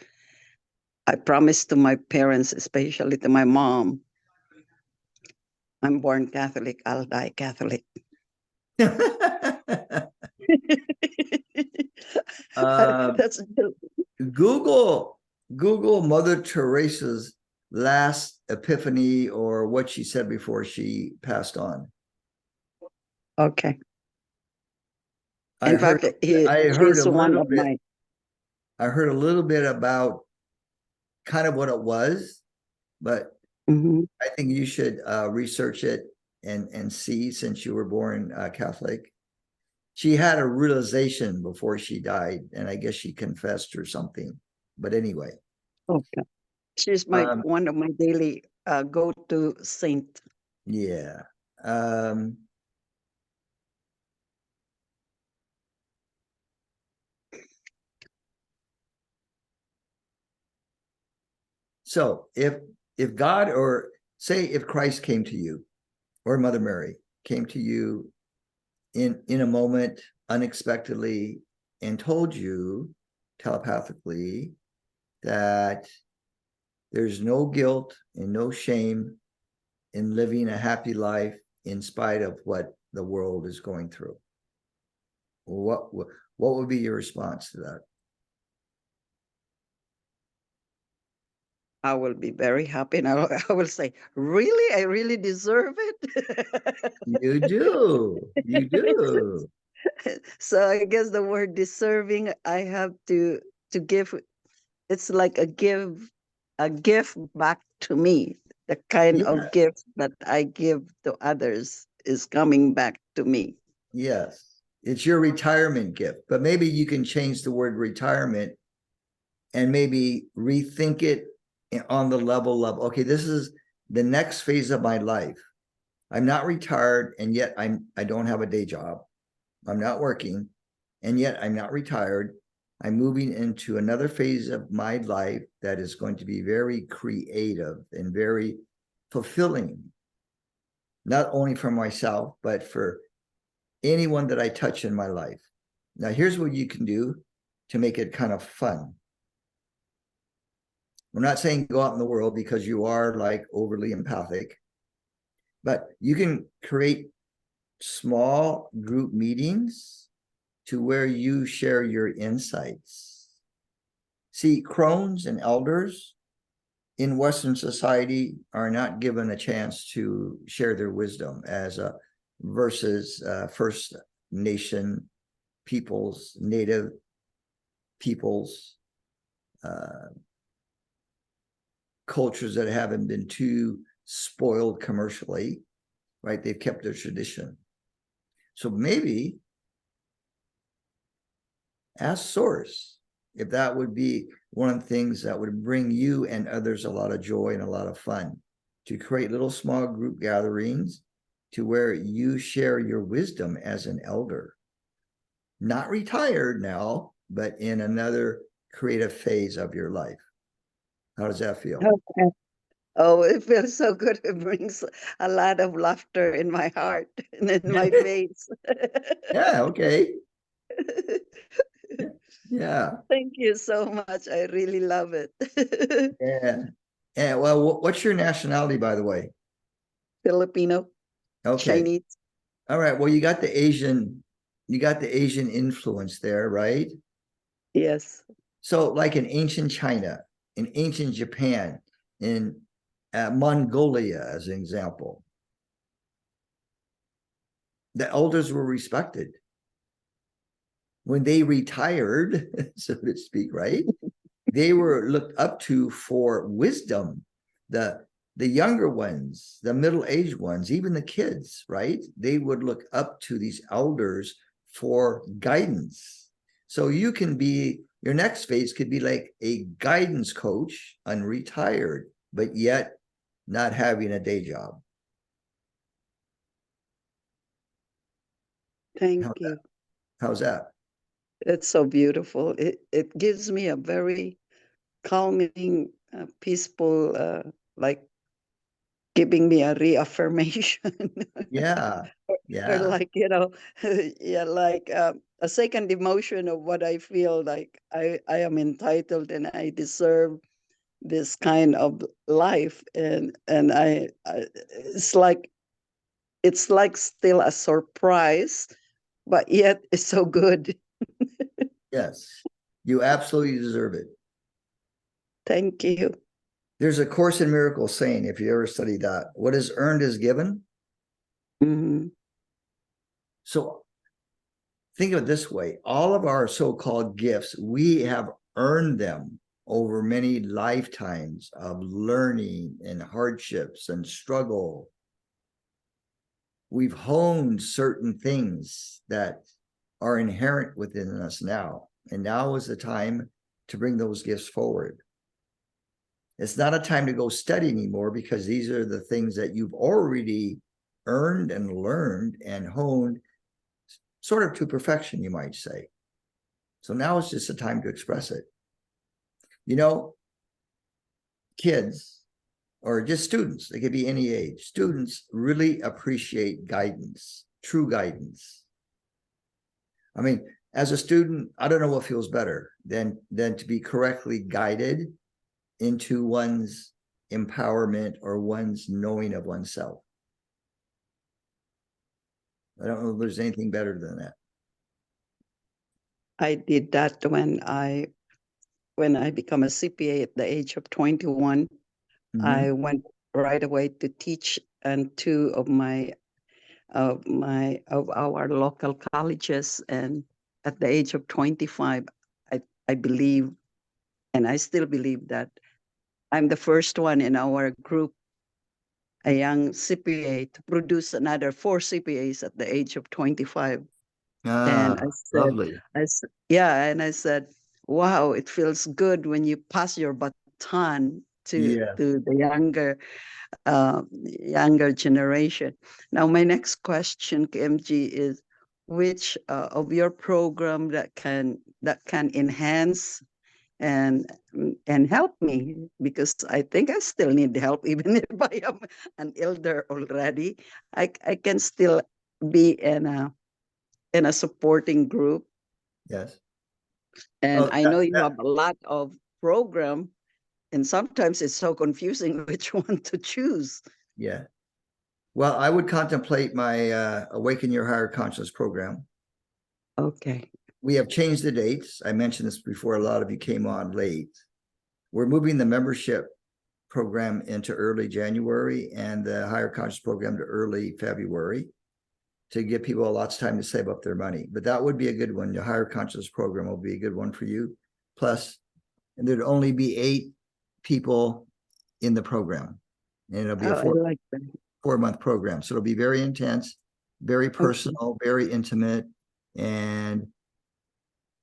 S4: I promised to my parents, especially to my mom, I'm born Catholic, I'll die Catholic. That's
S1: Google Mother Teresa's last epiphany or what she said before she passed on.
S4: okay.
S1: I
S4: In
S1: heard,
S4: fact,
S1: I heard
S4: he's
S1: a
S4: one
S1: little
S4: of
S1: bit.
S4: my.
S1: I heard a little bit about kind of what it was, but
S4: Mhm.
S1: I think you should research it and see, since you were born Catholic. She had a realization before she died, and I guess she confessed or something. But anyway,
S4: Okay. She's my one of my daily go-to saint.
S1: yeah. So if God, or say if Christ came to you, or Mother Mary came to you in a moment unexpectedly and told you telepathically that there's no guilt and no shame in living a happy life in spite of what the world is going through, what would be your response to that?
S4: I will be very happy, and I will say, really? I really deserve it?
S1: You do.
S4: So I guess the word deserving, I have to give. It's like a gift back to me. The kind
S1: Yeah.
S4: of gift that I give to others is coming back to me.
S1: Yes, it's your retirement gift, but maybe you can change the word retirement and maybe rethink it on the level of, okay, this is the next phase of my life. I'm not retired, and yet I don't have a day job. I'm not working, and yet I'm not retired. I'm moving into another phase of my life that is going to be very creative and very fulfilling, not only for myself, but for anyone that I touch in my life. Now, here's what you can do to make it kind of fun. I'm not saying go out in the world, because you are like overly empathic, but you can create small group meetings to where you share your insights. See, crones and elders in Western society are not given a chance to share their wisdom as a versus First Nation peoples, Native peoples, cultures that haven't been too spoiled commercially, right? They've kept their tradition. So maybe ask Source if that would be one of the things that would bring you and others a lot of joy and a lot of fun, to create little small group gatherings to where you share your wisdom as an elder, not retired now, but in another creative phase of your life. How does that feel?
S4: Okay. Oh, it feels so good. It brings a lot of laughter in my heart and in my face.
S1: Yeah, okay. Yeah.
S4: Thank you so much. I really love it.
S1: Yeah. And well, what's your nationality, by the way?
S4: Filipino,
S1: Okay.
S4: Chinese.
S1: All right. Well, you got the Asian influence there, right?
S4: Yes.
S1: So, like in ancient China, in ancient Japan, in Mongolia, as an example, the elders were respected. When they retired, so to speak, right? They were looked up to for wisdom. The the younger ones, the middle-aged ones, even the kids, right? They would look up to these elders for guidance. So you can be, your next phase could be like a guidance coach, unretired, but yet not having a day job.
S4: Thank
S1: How's
S4: you.
S1: How's that?
S4: It's so beautiful. It gives me a very calming, peaceful, like giving me a reaffirmation.
S1: Yeah,
S4: or, or
S1: yeah,
S4: like, yeah, like a second emotion of what I feel like I am entitled and I deserve this kind of life. And it's like still a surprise, but yet it's so good.
S1: yes. You absolutely deserve it.
S4: Thank you.
S1: There's a Course in Miracles saying, if you ever study that, what is earned is given.
S4: Hmm.
S1: So think of it this way, all of our so-called gifts, we have earned them over many lifetimes of learning and hardships and struggle. We've honed certain things that are inherent within us now. And now is the time to bring those gifts forward. It's not a time to go study anymore, because these are the things that you've already earned and learned and honed sort of to perfection, you might say. So now it's just a time to express it. You know, kids or just students, they could be any age, students really appreciate guidance, true guidance. I mean, as a student, I don't know what feels better than to be correctly guided into one's empowerment or one's knowing of oneself. I don't know if there's anything better than that.
S4: I did that when I become a CPA at the age of 21.
S1: Mhm.
S4: I went right away to teach and two of our local colleges, and at the age of 25, I believe, and I still believe, that I'm the first one in our group, a young CPA, to produce another 4 CPAs at the age of 25. And
S1: Ah,
S4: I said,
S1: lovely.
S4: yeah, and I said, wow, it feels good when you pass your baton
S1: Yeah.
S4: to the younger generation. Now, my next question, KMG, is which of your program that can enhance and help me, because I think I still need help even if I am an elder already. I can still be in a supporting group,
S1: Yes.
S4: and
S1: Oh,
S4: I know you have a lot of program, and sometimes it's so confusing which one to choose.
S1: yeah. Well, I would contemplate my Awaken Your Higher Conscious program.
S4: Okay.
S1: We have changed the dates. I mentioned this before. A lot of you came on late. We're moving the membership program into early January and the Higher Conscious program to early February to give people lots of time to save up their money. But that would be a good one. The Higher Conscious program will be a good one for you. Plus, and there'd only be 8 people in the program, and it'll be
S4: Oh,
S1: a
S4: I
S1: 4
S4: like that.
S1: 4-month program. So it'll be very intense, very
S4: Okay.
S1: personal, very intimate. And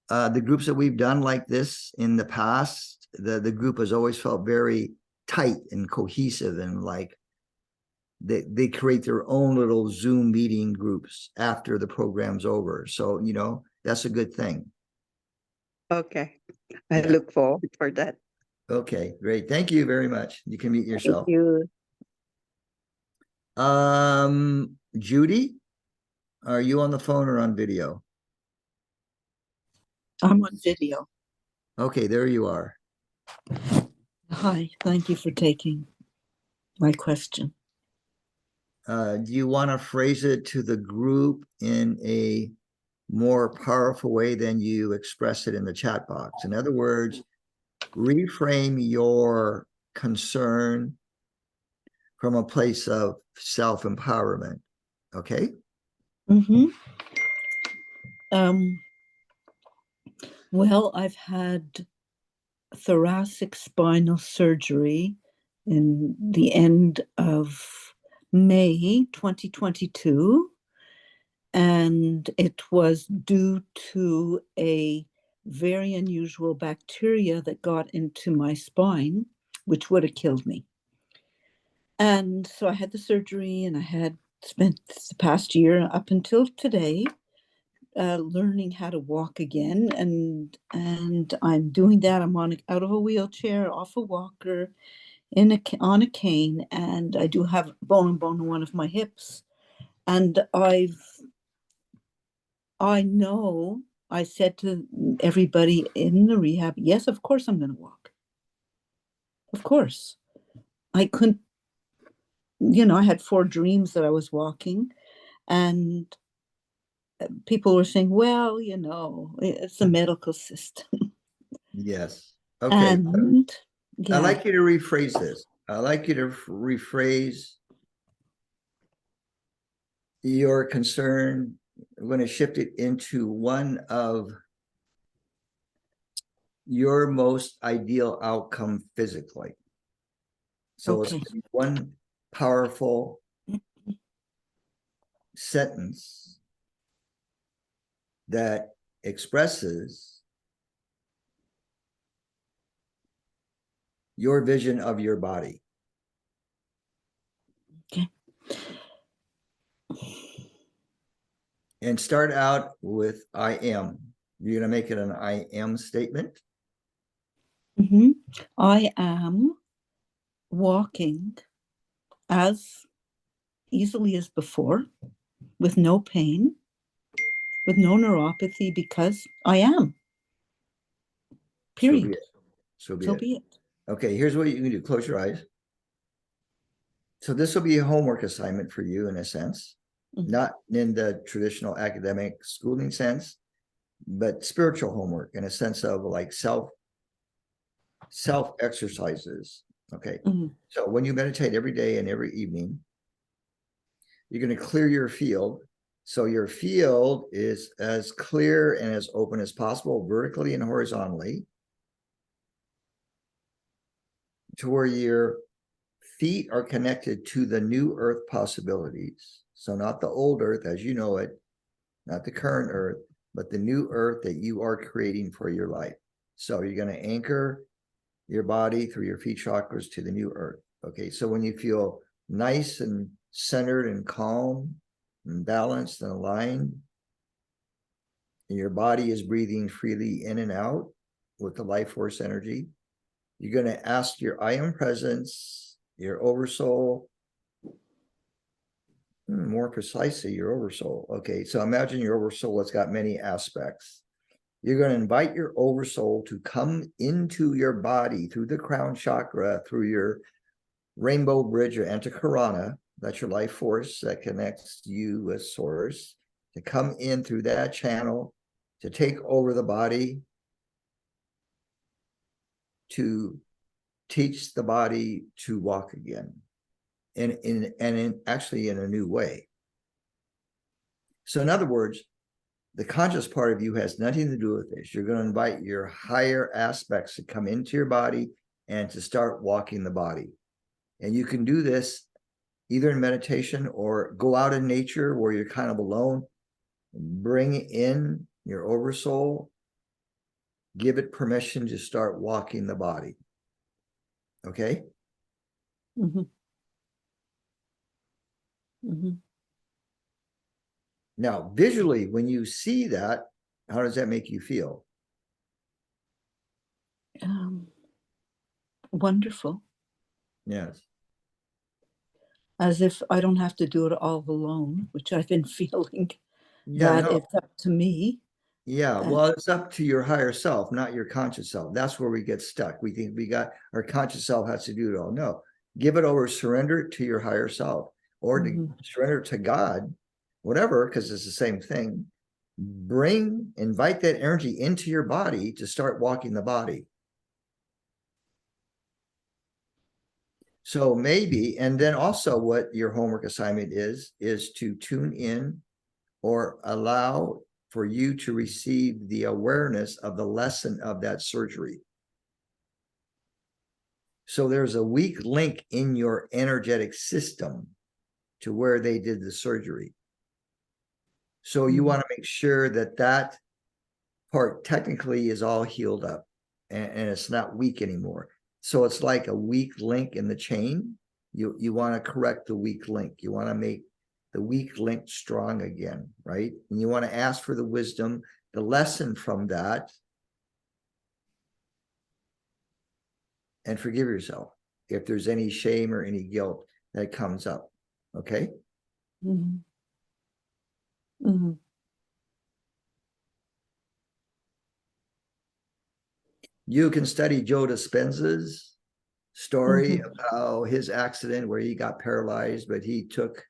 S1: the groups that we've done like this in the past, the group has always felt very tight and cohesive, and like they create their own little Zoom meeting groups after the program's over. So, that's a good thing.
S4: Okay. I
S1: Yeah.
S4: look forward for that.
S1: Okay, great. Thank you very much. You can mute
S4: Thank
S1: yourself.
S4: you.
S1: Judy, are you on the phone or on video?
S5: I'm on video.
S1: Okay, there you are.
S5: Hi, thank you for taking my question.
S1: Do you want to phrase it to the group in a more powerful way than you express it in the chat box? In other words, reframe your concern from a place of self-empowerment. Okay?
S5: Um, well, I've had thoracic spinal surgery in the end of May 2022. And it was due to a very unusual bacteria that got into my spine, which would have killed me. And so I had the surgery, and I had spent the past year up until today learning how to walk again, and I'm doing that. I'm out of a wheelchair, off a walker, on a cane, and I do have bone in one of my hips. And I know I said to everybody in the rehab, yes, of course I'm going to walk. Of course. I couldn't, I had 4 dreams that I was walking, and people were saying, well, it's the medical system.
S1: Yes. Okay.
S5: And
S1: I'd
S5: yeah,
S1: like you to rephrase this. I'd like you to rephrase your concern. I'm going to shift it into one of your most ideal outcome physically. So
S5: okay.
S1: it's one powerful sentence that expresses your vision of your body.
S5: Okay.
S1: And start out with I am. You're going to make it an I am statement.
S5: Mm-hmm. I am walking as easily as before, with no pain, with no neuropathy, because I am. Period.
S1: So be
S5: So
S1: it.
S5: be it.
S1: Okay, here's what you can do. Close your eyes. So this will be a homework assignment for you in a sense, not in the traditional academic schooling sense, but spiritual homework in a sense of like self exercises. Okay.
S5: Mm-hmm.
S1: So when you meditate every day and every evening, you're going to clear your field. So your field is as clear and as open as possible, vertically and horizontally, to where your feet are connected to the new earth possibilities. So not the old earth as you know it, not the current earth, but the new earth that you are creating for your life. So you're going to anchor your body through your feet chakras to the new earth. Okay, so when you feel nice and centered and calm and balanced and aligned, and your body is breathing freely in and out with the life force energy, you're going to ask your I am presence, your oversoul, more precisely, your oversoul. Okay, so imagine your oversoul has got many aspects. You're going to invite your oversoul to come into your body through the crown chakra, through your rainbow bridge or antakarana. That's your life force that connects you with source, to come in through that channel, to take over the body, to teach the body to walk again, and actually in a new way. So in other words, the conscious part of you has nothing to do with this. You're going to invite your higher aspects to come into your body and to start walking the body. And you can do this either in meditation or go out in nature where you're kind of alone. Bring in your oversoul. Give it permission to start walking the body. Okay?
S5: Mm-hmm. Mm-hmm.
S1: Now, visually, when you see that, how does that make you feel?
S5: Wonderful.
S1: Yes.
S5: As if I don't have to do it all alone, which I've been feeling,
S1: Yeah,
S5: that
S1: no.
S5: it's up to me.
S1: Yeah, well, it's up to your higher self, not your conscious self. That's where we get stuck. We think we got our conscious self has to do it all. No, give it over, surrender it to your higher self, or to surrender to God, whatever, because it's the same thing. Invite that energy into your body to start walking the body. So maybe, and then also what your homework assignment is to tune in or allow for you to receive the awareness of the lesson of that surgery. So there's a weak link in your energetic system to where they did the surgery. So you want to make sure that that part technically is all healed up and it's not weak anymore. So it's like a weak link in the chain. You want to correct the weak link. You want to make the weak link strong again, right? And you want to ask for the wisdom, the lesson from that, and forgive yourself if there's any shame or any guilt that comes up. Okay.
S5: Mhm. Mhm.
S1: You can study Joe Dispenza's story
S5: Mhm.
S1: of how his accident where he got paralyzed, but he took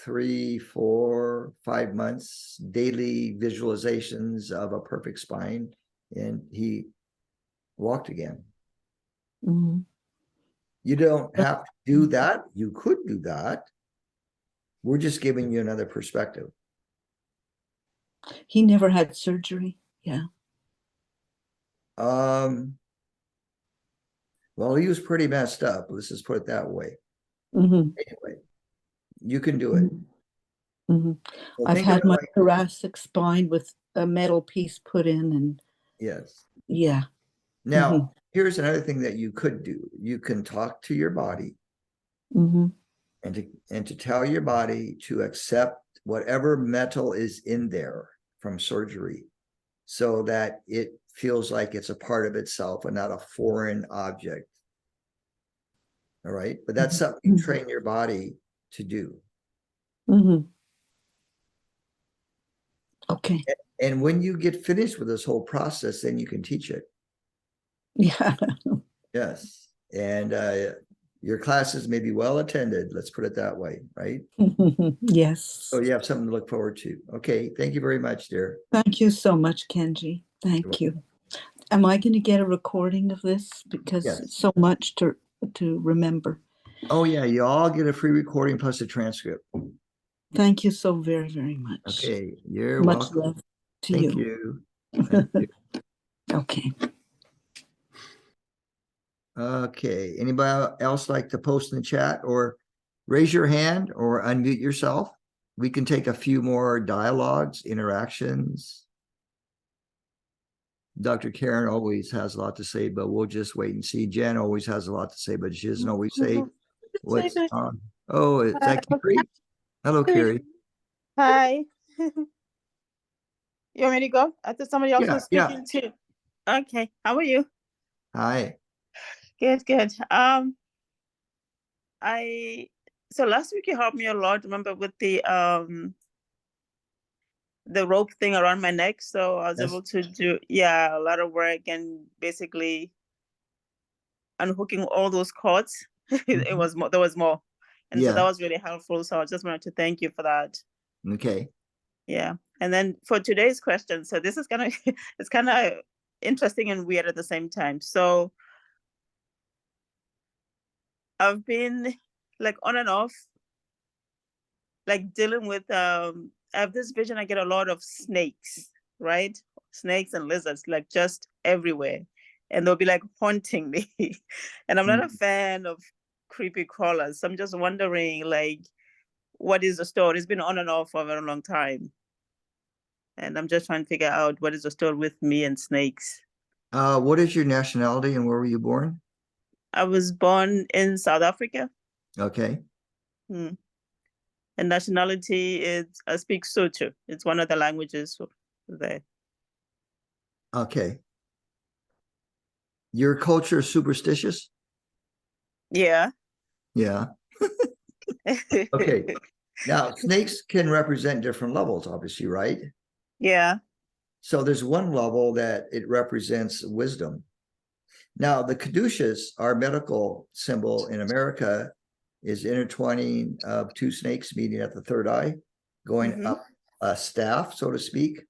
S1: 3, 4, 5 months daily visualizations of a perfect spine, and he walked again.
S5: Mhm.
S1: You don't have to do that. You could do that. We're just giving you another perspective.
S5: He never had surgery. Yeah.
S1: Well, he was pretty messed up. Let's just put it that way.
S5: Mhm.
S1: Anyway, you can do it.
S5: Mhm. Mhm.
S1: So
S5: I've
S1: think of
S5: had
S1: it
S5: my
S1: like,
S5: thoracic spine with a metal piece put in, and
S1: yes.
S5: yeah.
S1: Now, here's another thing that you could do. You can talk to your body
S5: Mhm.
S1: and to tell your body to accept whatever metal is in there from surgery so that it feels like it's a part of itself and not a foreign object. All right. But that's something you train your body to do.
S5: Mhm. Okay.
S1: And when you get finished with this whole process, then you can teach it.
S5: Yeah.
S1: Yes. And your classes may be well attended. Let's put it that way. Right.
S5: Yes.
S1: So you have something to look forward to. Okay. Thank you very much, dear.
S5: Thank you so much, Kenji. Thank you. Am I going to get a recording of this? Because
S1: Yes.
S5: it's so much to remember.
S1: Oh, yeah. You all get a free recording plus a transcript.
S5: Thank you so very, very much.
S1: Okay. You're
S5: Much
S1: welcome.
S5: love to
S1: Thank
S5: you.
S1: you. Thank you.
S5: Okay.
S1: Okay. Anybody else like to post in the chat or raise your hand or unmute yourself? We can take a few more dialogues, interactions. Dr. Karen always has a lot to say, but we'll just wait and see. Jen always has a lot to say, but she doesn't always say what's on. Oh, is that Carrie? Hello, Carrie.
S6: Hi. You want me to go? I thought somebody else
S1: Yeah,
S6: was
S1: yeah.
S6: speaking too. Okay. How are you?
S1: Hi.
S6: Good, good. I so last week you helped me a lot, remember, with the rope thing around my neck. So I was
S1: Yes.
S6: able to do a lot of work and basically unhooking all those cords. It was more, there was more. And so that
S1: Yeah.
S6: was really helpful. So I just wanted to thank you for that.
S1: Okay.
S6: Yeah. And then for today's question, so this is gonna it's kind of interesting and weird at the same time. So I've been like on and off, like dealing with I have this vision, I get a lot of snakes, right? Snakes and lizards, like just everywhere. And they'll be like haunting me. And I'm not a fan of creepy crawlers. So I'm just wondering, like, what is the story? It's been on and off for a very long time. And I'm just trying to figure out what is the story with me and snakes.
S1: What is your nationality and where were you born?
S6: I was born in South Africa.
S1: Okay.
S6: And nationality is, I speak Sotho. It's one of the languages there.
S1: Okay. Your culture is superstitious?
S6: Yeah.
S1: Yeah. Okay. Now, snakes can represent different levels, obviously, right?
S6: Yeah.
S1: So there's one level that it represents wisdom. Now, the caduceus, our medical symbol in America, is intertwining of two snakes meeting at the third eye, going up a staff, so to speak.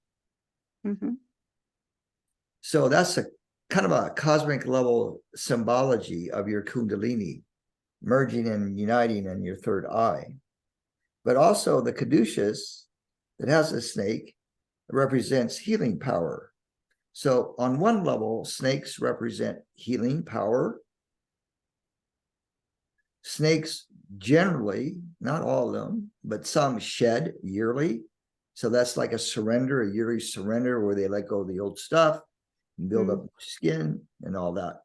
S1: So that's a kind of a cosmic level symbology of your kundalini merging and uniting in your third eye. But also the caduceus that has a snake represents healing power. So on one level, snakes represent healing power. Snakes generally, not all of them, but some shed yearly. So that's like a surrender, a yearly surrender where they let go of the old stuff and build up skin and all that.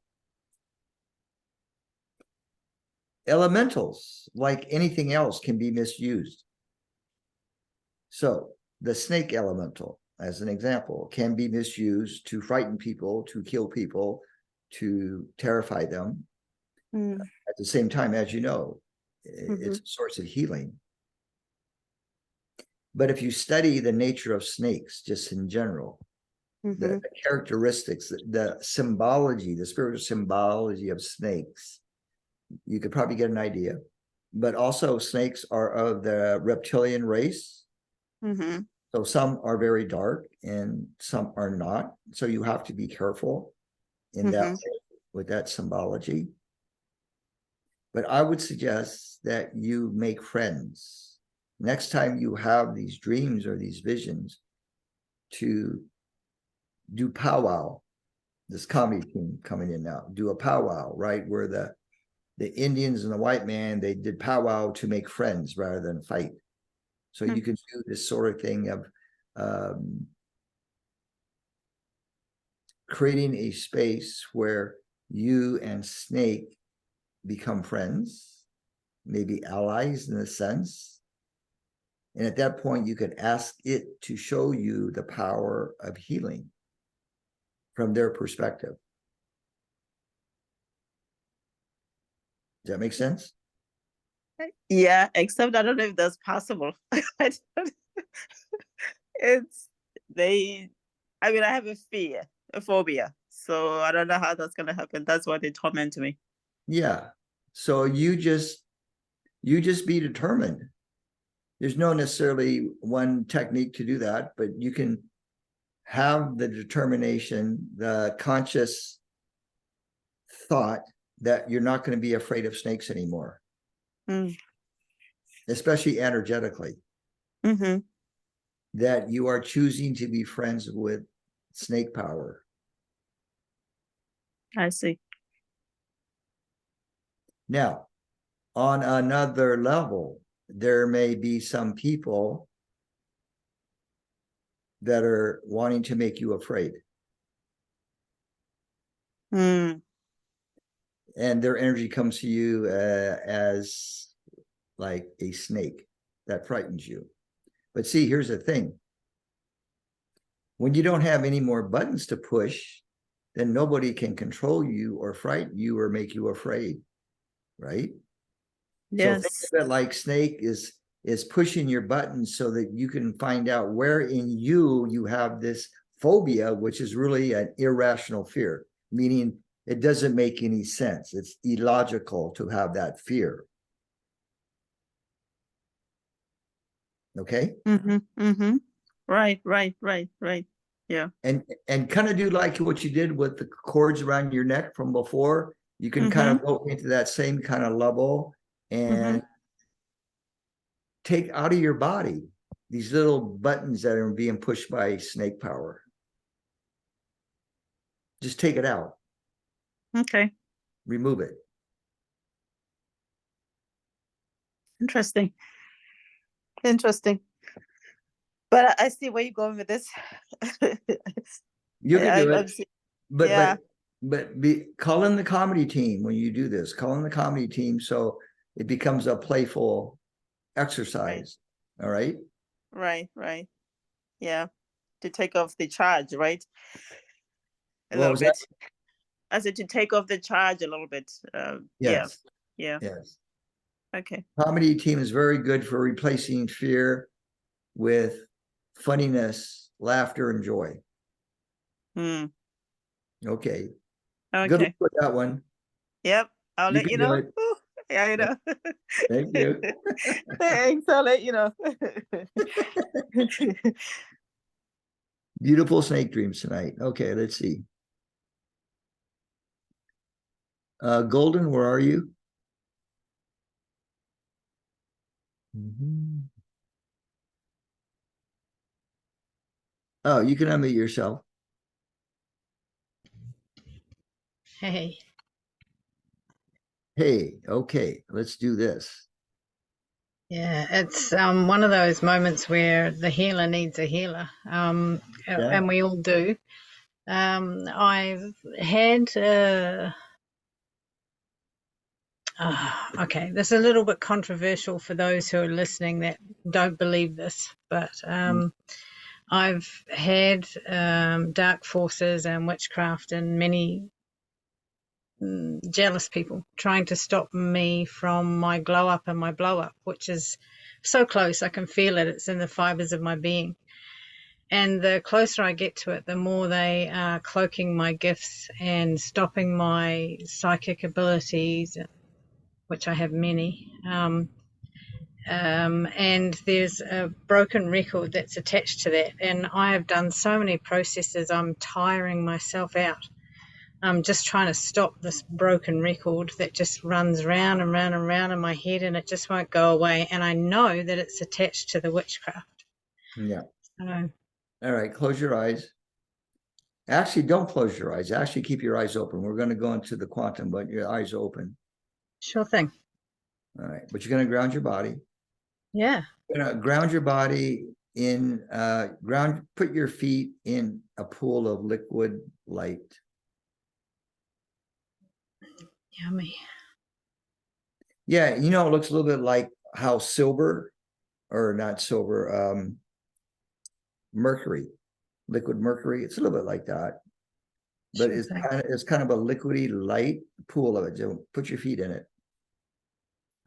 S1: Elementals, like anything else, can be misused. So the snake elemental, as an example, can be misused to frighten people, to kill people, to terrify them. At the same time, as you know, it's a source of healing. But if you study the nature of snakes, just in general, the characteristics, the symbology, the spiritual symbology of snakes, you could probably get an idea. But also snakes are of the reptilian race. So some are very dark and some are not. So you have to be careful in that way, with that symbology. But I would suggest that you make friends. Next time you have these dreams or these visions, to do powwow. This comedy team coming in now, do a powwow, right? Where the Indians and the white man, they did powwow to make friends rather than fight. So you can do this sort of thing of creating a space where you and snake become friends, maybe allies in a sense. And at that point, you could ask it to show you the power of healing from their perspective. Does that make sense?
S6: Yeah, except I don't know if that's possible. It's I mean, I have a fear, a phobia. So I don't know how that's gonna happen. That's why they torment me.
S1: Yeah. So you just be determined. There's no necessarily one technique to do that, but you can have the determination, the conscious thought that you're not going to be afraid of snakes anymore, especially energetically. That you are choosing to be friends with snake power.
S6: I see.
S1: Now, on another level, there may be some people that are wanting to make you afraid. And their energy comes to you as like a snake that frightens you. But see, here's the thing. When you don't have any more buttons to push, then nobody can control you or frighten you or make you afraid, right?
S6: Yes.
S1: So think of it like snake is pushing your buttons so that you can find out where in you have this phobia, which is really an irrational fear, meaning it doesn't make any sense. It's illogical to have that fear. Okay.
S6: Right. Yeah.
S1: And kind of do like what you did with the cords around your neck from before. You can kind of go into that same kind of level and take out of your body these little buttons that are being pushed by snake power. Just take it out.
S6: Okay.
S1: Remove it.
S6: Interesting. But I see where you're going with this.
S1: You can do it.
S6: Yeah.
S1: But call in the comedy team when you do this. Call in the comedy team so it becomes a playful exercise. All right.
S6: Right. Yeah. To take off the charge, right? A
S1: What
S6: little
S1: was
S6: bit.
S1: that?
S6: I said to take off the charge a little bit.
S1: Yes.
S6: Yeah.
S1: Yes.
S6: Okay.
S1: Comedy team is very good for replacing fear with funniness, laughter, and joy. Okay. Good luck with that one.
S6: Yep. I'll let you know. Ooh, yeah, you know.
S1: Thank you.
S6: Thanks. I'll let you know.
S1: Beautiful snake dreams tonight. Okay, let's see. Golden, where are you? Oh, you can unmute yourself.
S7: Hey.
S1: Hey, okay, let's do this.
S7: Yeah, it's one of those moments where the healer needs a healer, and we all do. I've had okay, this is a little bit controversial for those who are listening that don't believe this, but I've had dark forces and witchcraft and many jealous people trying to stop me from my glow up and my blow up, which is so close. I can feel it. It's in the fibers of my being. And the closer I get to it, the more they are cloaking my gifts and stopping my psychic abilities, which I have many. And there's a broken record that's attached to that. And I have done so many processes, I'm tiring myself out. I'm just trying to stop this broken record that just runs round and round and round in my head, and it just won't go away. And I know that it's attached to the witchcraft.
S1: Yeah.
S7: So,
S1: All right, close your eyes. Actually, don't close your eyes. Actually, keep your eyes open. We're going to go into the quantum, but your eyes open.
S7: sure thing.
S1: All right, but you're going to ground your body.
S7: Yeah.
S1: You're going to ground your body in put your feet in a pool of liquid light.
S7: Yummy.
S1: Yeah, you know, it looks a little bit like how silver, or not silver, mercury, liquid mercury. It's a little bit like that, but
S7: Sure
S1: it's kind of a liquidy light pool of it. So put your feet in it.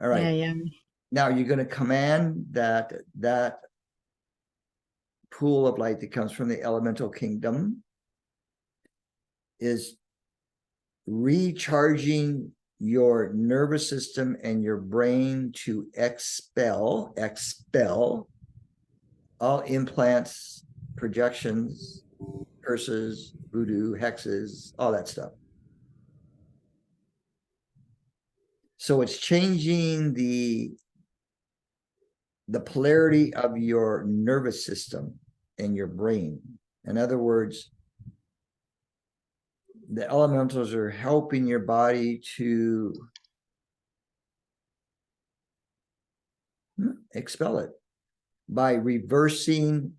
S1: All right.
S7: Yeah, yummy.
S1: Now you're going to command that pool of light that comes from the elemental kingdom is recharging your nervous system and your brain to expel all implants, projections, curses, voodoo, hexes, all that stuff. So it's changing the polarity of your nervous system and your brain. In other words, the elementals are helping your body to expel it by reversing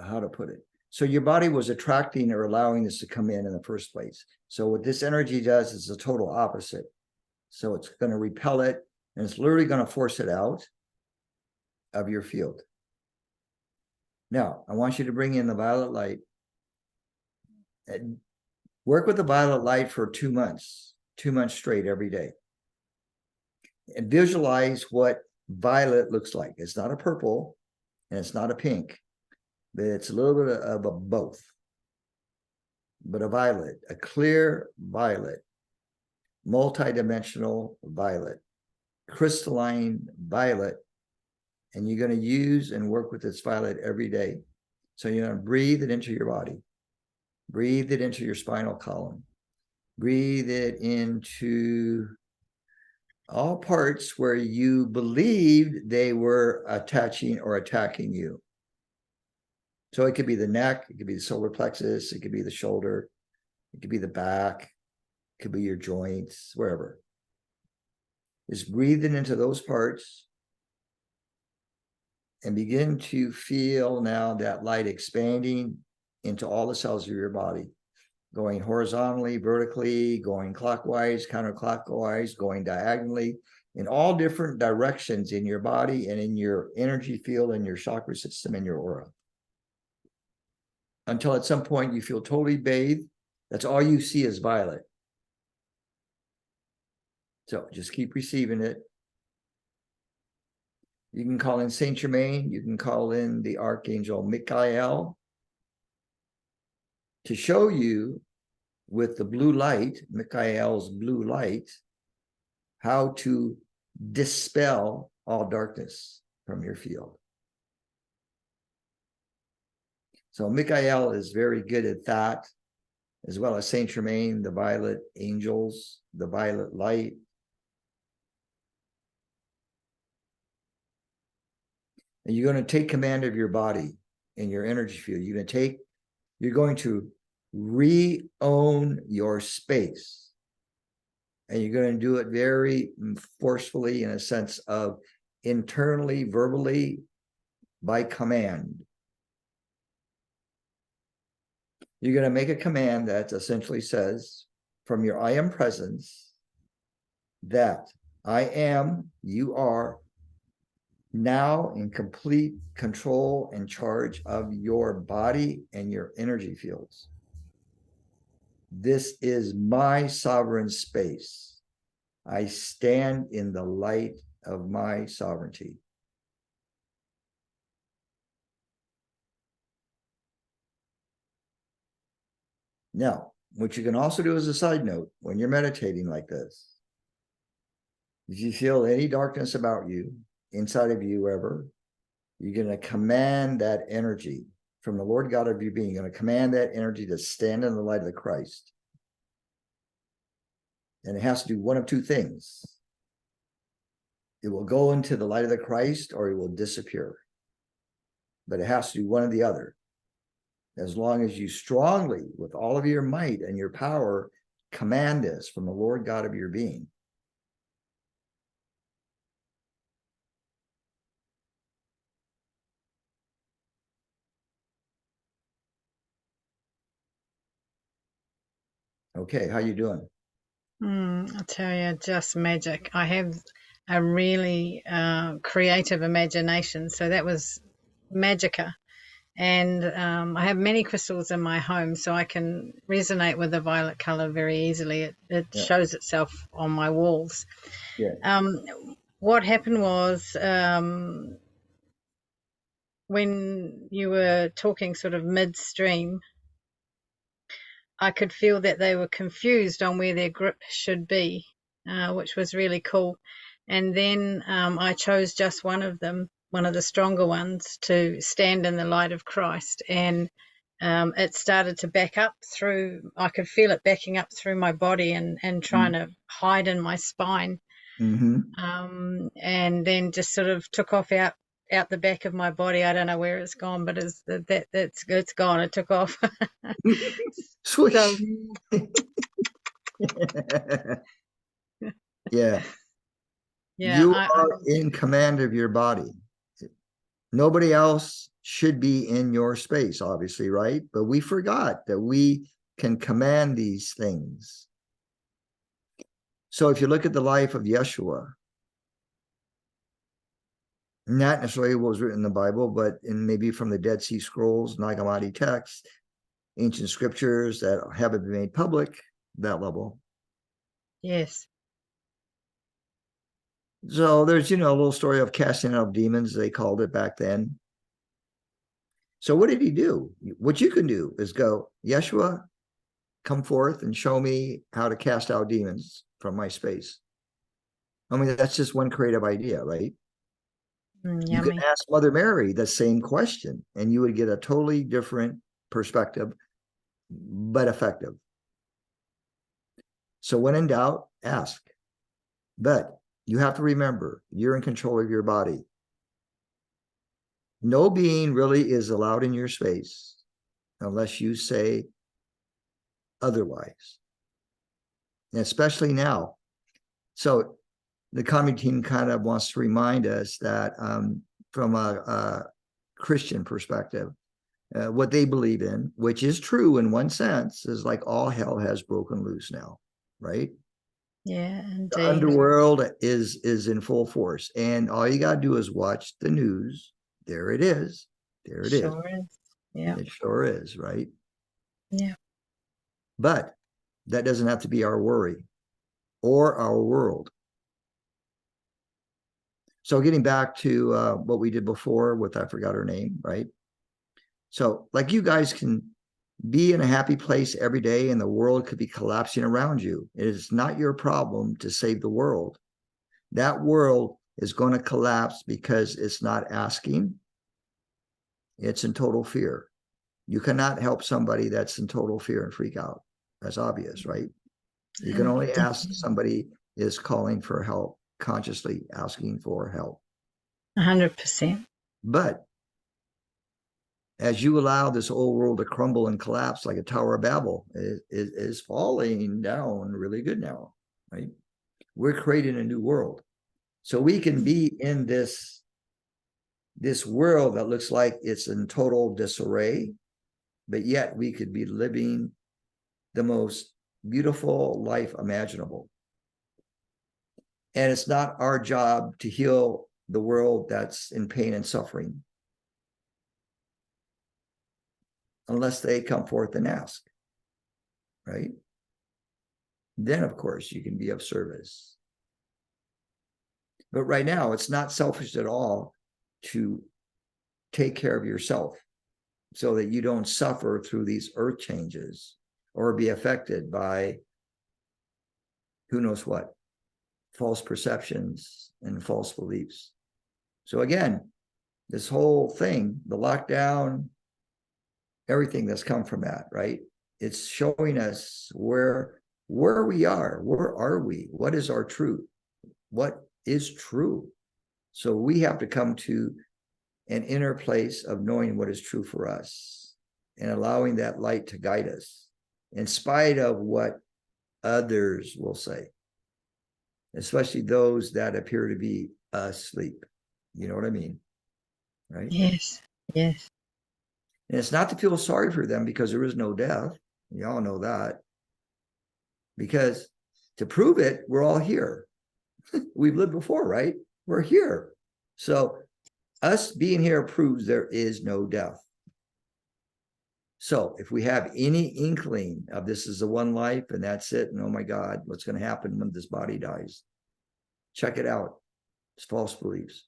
S1: how to put it. So your body was attracting or allowing this to come in the first place. So what this energy does is the total opposite. So it's going to repel it, and it's literally going to force it out of your field. Now, I want you to bring in the violet light. And work with the violet light for 2 months straight every day. And visualize what violet looks like. It's not a purple and it's not a pink, but it's a little bit of a both. But a violet, a clear violet, multidimensional violet, crystalline violet. And you're going to use and work with this violet every day. So you're going to breathe it into your body. Breathe it into your spinal column. Breathe it into all parts where you believed they were attaching or attacking you. So it could be the neck, it could be the solar plexus, it could be the shoulder, it could be the back, it could be your joints, wherever. Just breathe it into those parts and begin to feel now that light expanding into all the cells of your body, going horizontally, vertically, going clockwise, counterclockwise, going diagonally, in all different directions in your body and in your energy field and your chakra system and your aura. Until at some point you feel totally bathed. That's all you see is violet. So just keep receiving it. You can call in Saint Germain. You can call in the Archangel Michael to show you with the blue light, Michael's blue light, how to dispel all darkness from your field. So Michael is very good at that, as well as Saint Germain, the violet angels, the violet light. And you're going to take command of your body and your energy field. You're going to re-own your space. And you're going to do it very forcefully, in a sense of internally, verbally, by command. You're going to make a command that essentially says, from your I am presence, that I am, you are now in complete control and charge of your body and your energy fields. This is my sovereign space. I stand in the light of my sovereignty. Now, what you can also do as a side note, when you're meditating like this, if you feel any darkness about you, inside of you ever, you're going to command that energy from the Lord God of your being. You're going to command that energy to stand in the light of the Christ. And it has to do one of two things. It will go into the light of the Christ, or it will disappear. But it has to do one or the other. As long as you strongly, with all of your might and your power, command this from the Lord God of your being. Okay, how you doing?
S7: I tell you, just magic. I have a really creative imagination, so that was magica. And I have many crystals in my home, so I can resonate with the violet color very easily. It shows itself on my walls.
S1: Yeah.
S7: What happened was, when you were talking sort of midstream, I could feel that they were confused on where their grip should be, which was really cool. And then I chose just one of them, one of the stronger ones, to stand in the light of Christ. And it started to back up through, I could feel it backing up through my body and trying to hide in my spine.
S1: Mm-hmm.
S7: And then just sort of took off out the back of my body. I don't know where it's gone, but it's gone. It took off.
S1: Swoosh.
S7: So,
S1: Yeah. You are in command of your body. Nobody else should be in your space, obviously, right? But we forgot that we can command these things. So if you look at the life of Yeshua, not necessarily what was written in the Bible, but in maybe from the Dead Sea Scrolls, Nag Hammadi texts, ancient scriptures that haven't been made public, that level.
S7: yes.
S1: So there's, a little story of casting out demons, they called it back then. So what did he do? What you can do is go, Yeshua, come forth and show me how to cast out demons from my space. I mean, that's just one creative idea, right? You can ask Mother Mary the same question, and you would get a totally different perspective, but effective. So when in doubt, ask. But you have to remember, you're in control of your body. No being really is allowed in your space unless you say otherwise, and especially now. So the community team kind of wants to remind us that from a Christian perspective, what they believe in, which is true in one sense, is like all hell has broken loose now, right?
S7: Yeah, indeed.
S1: The underworld is in full force, and all you got to do is watch the news. There it is. There it is.
S7: Sure is. Yeah.
S1: It sure is, right?
S7: Yeah.
S1: But that doesn't have to be our worry or our world. So getting back to what we did before with, I forgot her name, right? So like you guys can be in a happy place every day and the world could be collapsing around you. It is not your problem to save the world. That world is going to collapse because it's not asking. It's in total fear. You cannot help somebody that's in total fear and freak out. That's obvious, right? You can only ask somebody is calling for help, consciously asking for help.
S7: 100%.
S1: But as you allow this old world to crumble and collapse like a Tower of Babel, it is falling down really good now, right? We're creating a new world. So we can be in this world that looks like it's in total disarray, but yet we could be living the most beautiful life imaginable. And it's not our job to heal the world that's in pain and suffering, unless they come forth and ask, right? Then, of course, you can be of service. But right now, it's not selfish at all to take care of yourself so that you don't suffer through these earth changes or be affected by who knows what, false perceptions and false beliefs. So again, this whole thing, the lockdown, everything that's come from that, right? It's showing us where we are. Where are we? What is our truth? What is true? So we have to come to an inner place of knowing what is true for us and allowing that light to guide us in spite of what others will say, especially those that appear to be asleep. You know what I mean? Right?
S7: Yes. Yes.
S1: And it's not to feel sorry for them because there is no death. You all know that. Because to prove it, we're all here. We've lived before, right? We're here. So us being here proves there is no death. So if we have any inkling of this is the one life and that's it, and oh my God, what's going to happen when this body dies? Check it out. It's false beliefs.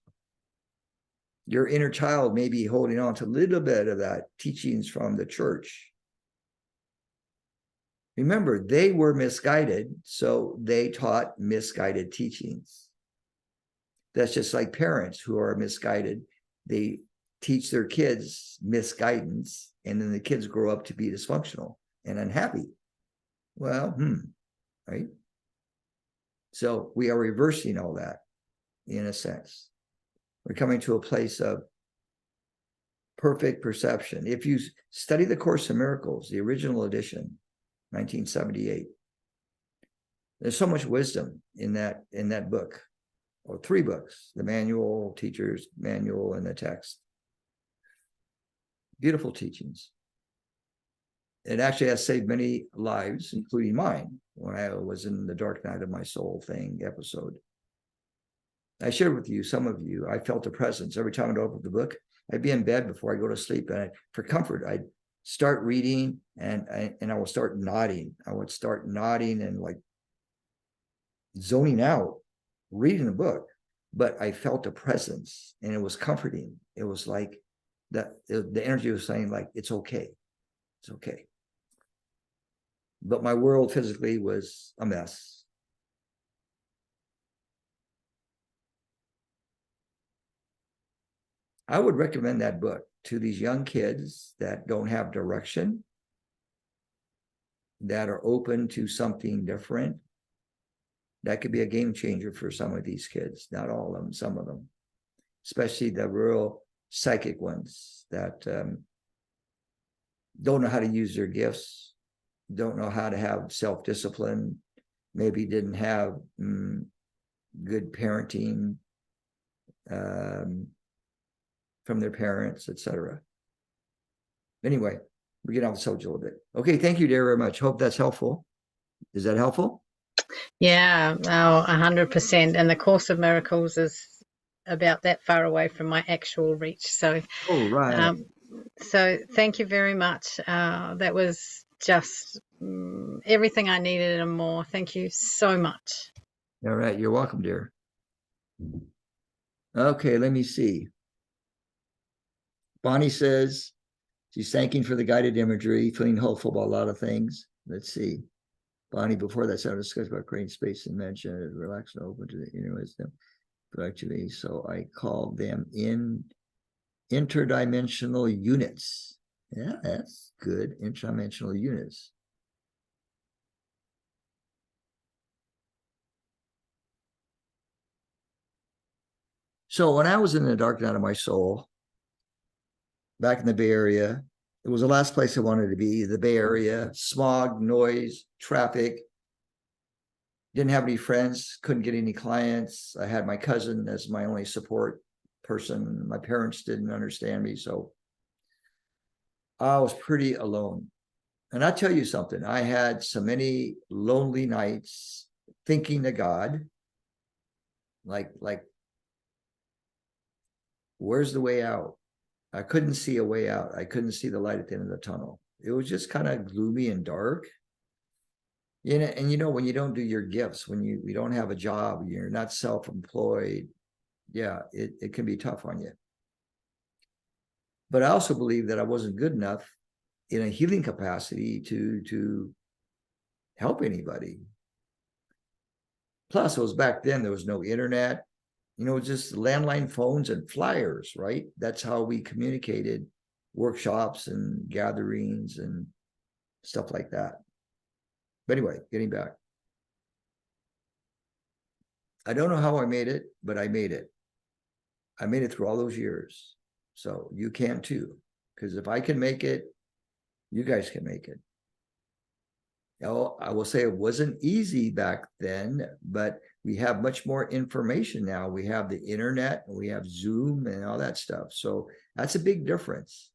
S1: Your inner child may be holding on to a little bit of that teachings from the church. Remember, they were misguided, so they taught misguided teachings. That's just like parents who are misguided. They teach their kids misguidance, and then the kids grow up to be dysfunctional and unhappy. Well, right? So we are reversing all that in a sense. We're coming to a place of perfect perception. If you study the Course in Miracles, the original edition, 1978, there's so much wisdom in that book, or 3 books, the manual, teacher's manual, and the text. Beautiful teachings. It actually has saved many lives, including mine, when I was in the dark night of my soul thing episode. I shared with you, some of you, I felt a presence. Every time I'd open the book, I'd be in bed before I go to sleep. And for comfort, I'd start reading and I would start nodding. I would start nodding and like zoning out, reading the book. But I felt a presence and it was comforting. It was like that the energy was saying like, it's okay. It's okay. But my world physically was a mess. I would recommend that book to these young kids that don't have direction, that are open to something different. That could be a game changer for some of these kids, not all of them, some of them, especially the real psychic ones that don't know how to use their gifts, don't know how to have self-discipline, maybe didn't have good parenting from their parents, etc. Anyway, we get off the subject a little bit. Okay, thank you, dear, very much. Hope that's helpful. Is that helpful?
S7: Yeah, 100%. And the Course of Miracles is about that far away from my actual reach. So,
S1: right.
S7: So thank you very much. That was just everything I needed and more. Thank you so much.
S1: All right, you're welcome, dear. Okay, let me see. Bonnie says she's thanking for the guided imagery, feeling hopeful about a lot of things. Let's see. Bonnie, before that, I discussed about creating space and dimension, relax and open to the inner wisdom. Actually, so I call them interdimensional units. Yeah, that's good. Interdimensional units. So when I was in the dark night of my soul, back in the Bay Area. It was the last place I wanted to be, the Bay Area. Smog, noise, traffic. Didn't have any friends, couldn't get any clients. I had my cousin as my only support person. My parents didn't understand me, so I was pretty alone. And I tell you something, I had so many lonely nights thinking to God, like, where's the way out? I couldn't see a way out. I couldn't see the light at the end of the tunnel. It was just kind of gloomy and dark. You know, and you know, when you don't do your gifts, when you don't have a job, you're not self-employed, yeah, it can be tough on you. But I also believe that I wasn't good enough in a healing capacity to help anybody. Plus, it was back then, there was no internet, you know, just landline phones and flyers, right? That's how we communicated, workshops and gatherings and stuff like that. But anyway, getting back. I don't know how I made it, but I made it. I made it through all those years. So you can too, because if I can make it, you guys can make it. Oh, I will say it wasn't easy back then, but we have much more information now. We have the internet, and we have Zoom and all that stuff. So that's a big difference.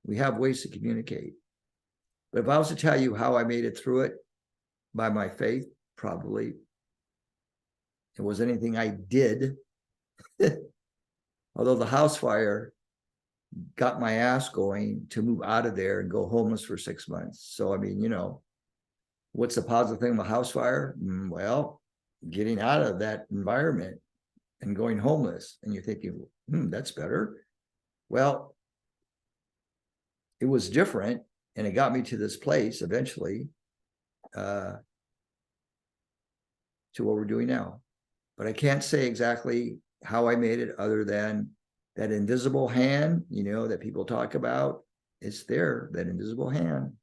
S1: We have ways to communicate. But if I was to tell you how I made it through it, by my faith, probably. It was anything I did. Although the house fire got my ass going to move out of there and go homeless for 6 months. So, I mean, you know, what's the positive thing about house fire? Well, getting out of that environment and going homeless. And you're thinking, that's better. Well, it was different. And it got me to this place eventually. To what we're doing now. But I can't say exactly how I made it other than that invisible hand, you know, that people talk about. It's there, that invisible hand.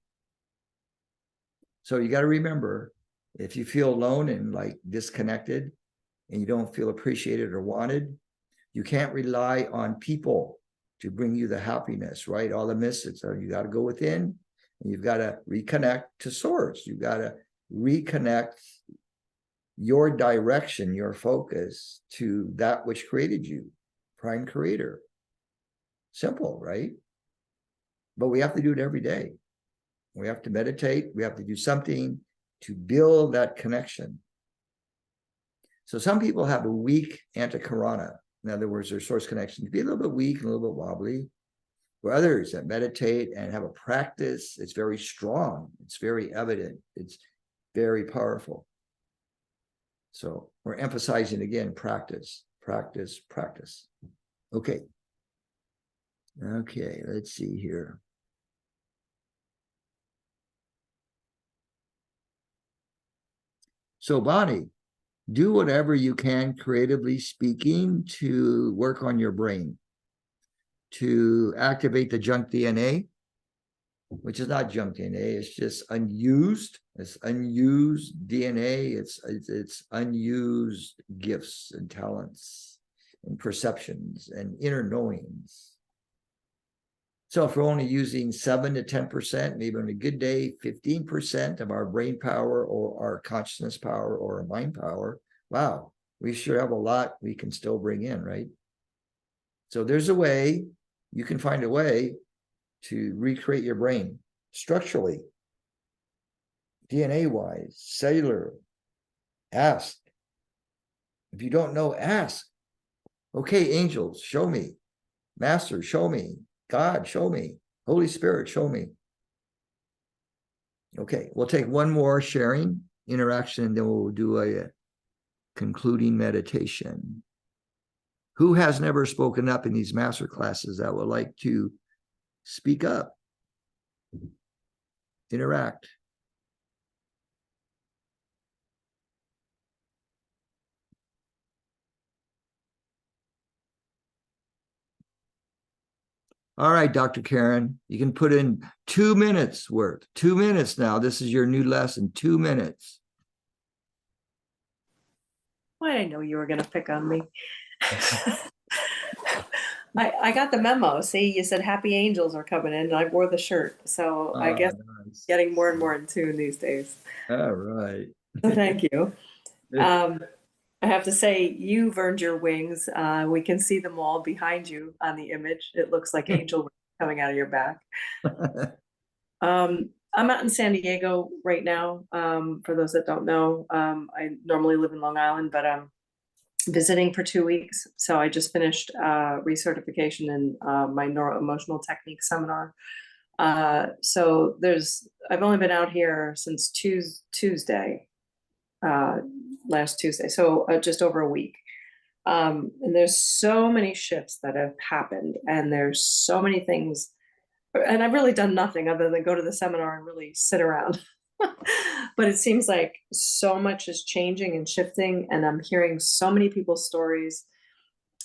S1: So you got to remember, if you feel alone and like disconnected and you don't feel appreciated or wanted, you can't rely on people to bring you the happiness, right? All the mystics are, you got to go within and you've got to reconnect to source. You've got to reconnect your direction, your focus to that which created you, prime creator. Simple, right? But we have to do it every day. We have to meditate. We have to do something to build that connection. So some people have a weak antakarana. In other words, their source connection can be a little bit weak and a little bit wobbly. For others that meditate and have a practice, it's very strong. It's very evident. It's very powerful. So we're emphasizing again, practice, practice, practice. Okay. Okay, let's see here. So Bonnie, do whatever you can, creatively speaking, to work on your brain, to activate the junk DNA, which is not junk DNA, it's just unused. It's unused DNA. It's unused gifts and talents and perceptions and inner knowings. So if we're only using 7 to 10%, maybe on a good day, 15% of our brain power or our consciousness power or our mind power, wow, we sure have a lot we can still bring in, right? So there's a way, you can find a way to recreate your brain structurally, DNA-wise, cellular. Ask. If you don't know, ask. Okay, angels, show me. Master, show me. God, show me. Holy Spirit, show me. Okay, we'll take one more sharing interaction, and then we'll do a concluding meditation. Who has never spoken up in these master classes that would like to speak up? Interact. All right, Dr. Karen, you can put in 2 minutes worth. 2 minutes now. This is your new lesson, 2 minutes.
S8: Well, I know you were going to pick on me. I got the memo. See, you said happy angels are coming in, and I wore the shirt. So I guess
S1: Nice.
S8: getting more and more in tune these days.
S1: All right.
S8: So thank you. I have to say, you've earned your wings. We can see them all behind you on the image. It looks like angel wings coming out of your back. I'm out in San Diego right now. For those that don't know, I normally live in Long Island, but I'm visiting for 2 weeks. So I just finished recertification in my neuro-emotional technique seminar. So I've only been out here since Tuesday, last Tuesday, so just over a week. And there's so many shifts that have happened, and there's so many things, and I've really done nothing other than go to the seminar and really sit around. But it seems like so much is changing and shifting, and I'm hearing so many people's stories,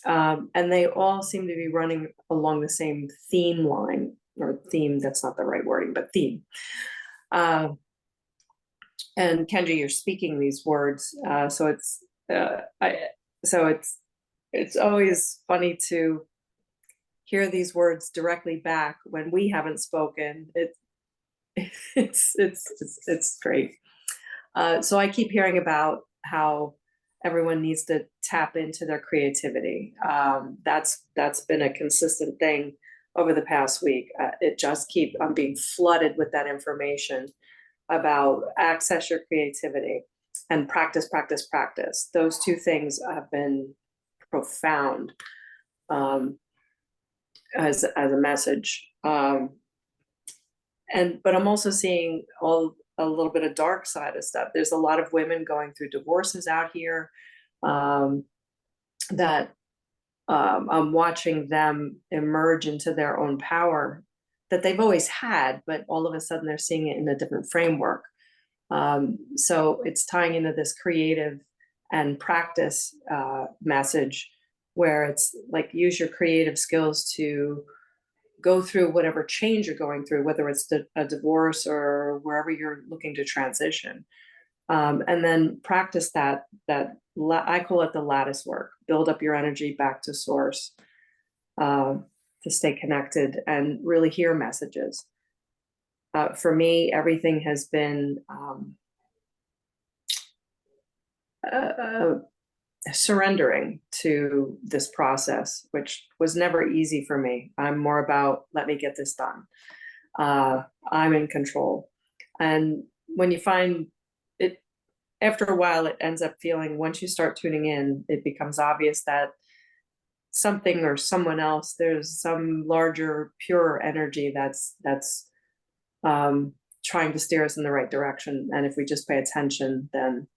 S8: and they all seem to be running along the same theme line, or theme, that's not the right wording, but theme. And Kenji, you're speaking these words, so it's always funny to hear these words directly back when we haven't spoken. It's great. So I keep hearing about how everyone needs to tap into their creativity. That's been a consistent thing over the past week. I'm being flooded with that information about access your creativity and practice. Those two things have been profound as a message. But I'm also seeing a little bit of dark side of stuff. There's a lot of women going through divorces out here that I'm watching them emerge into their own power that they've always had, but all of a sudden they're seeing it in a different framework. So it's tying into this creative and practice message, where it's like, use your creative skills to go through whatever change you're going through, whether it's a divorce or wherever you're looking to transition. And then practice that I call it the lattice work. Build up your energy back to source, to stay connected and really hear messages. For me, everything has been surrendering to this process, which was never easy for me. I'm more about, let me get this done. I'm in control. And when you find it, after a while, it ends up feeling, once you start tuning in, it becomes obvious that something or someone else, there's some larger, purer energy that's trying to steer us in the right direction. And if we just pay attention, then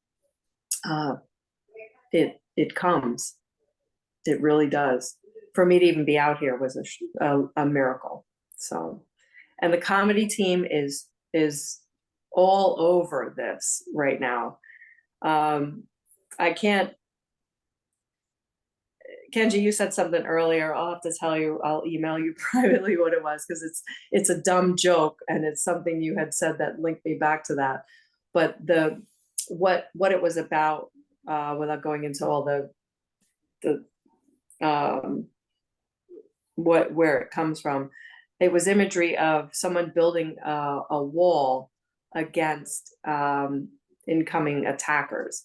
S8: it comes. It really does. For me to even be out here was a miracle. So, and the comedy team is all over this right now. I can't. Kenji, you said something earlier. I'll have to tell you, I'll email you privately what it was, because it's a dumb joke, and it's something you had said that linked me back to that. But what it was about, without going into all where it comes from, it was imagery of someone building a wall against incoming attackers.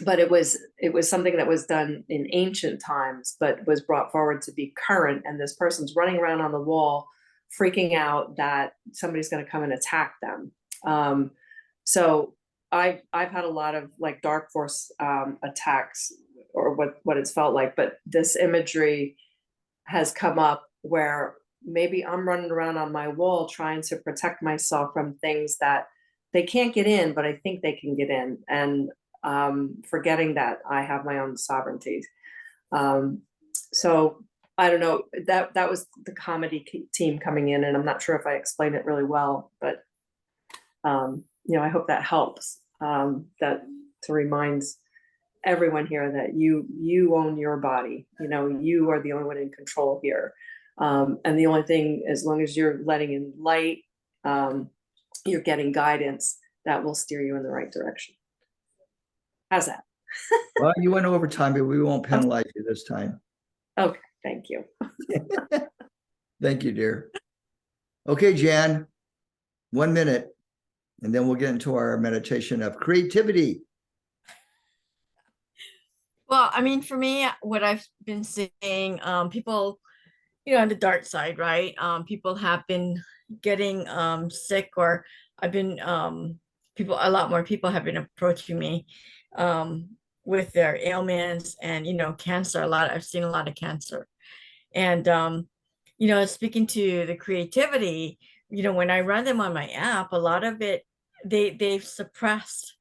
S8: But it was something that was done in ancient times, but was brought forward to be current. And this person's running around on the wall, freaking out that somebody's going to come and attack them. So I've had a lot of like dark force attacks, or what it's felt like. But this imagery has come up where maybe I'm running around on my wall trying to protect myself from things that they can't get in, but I think they can get in. And forgetting that I have my own sovereignty. So I don't know, that was the comedy team coming in, and I'm not sure if I explained it really well, but I hope that helps, that to remind everyone here that you own your body. You are the only one in control here. And the only thing, as long as you're letting in light, you're getting guidance that will steer you in the right direction. How's that?
S1: Well, you went over time, but we won't penalize you this time.
S8: Okay, thank you.
S1: Thank you, dear. Okay, Jan, 1 minute, and then we'll get into our meditation of creativity.
S9: Well, I mean, for me, what I've been seeing, people, on the dark side, right? People have been getting sick, or I've been a lot more people have been approaching me with their ailments and cancer. I've seen a lot of cancer. And speaking to the creativity, when I run them on my app, a lot of it, they've suppressed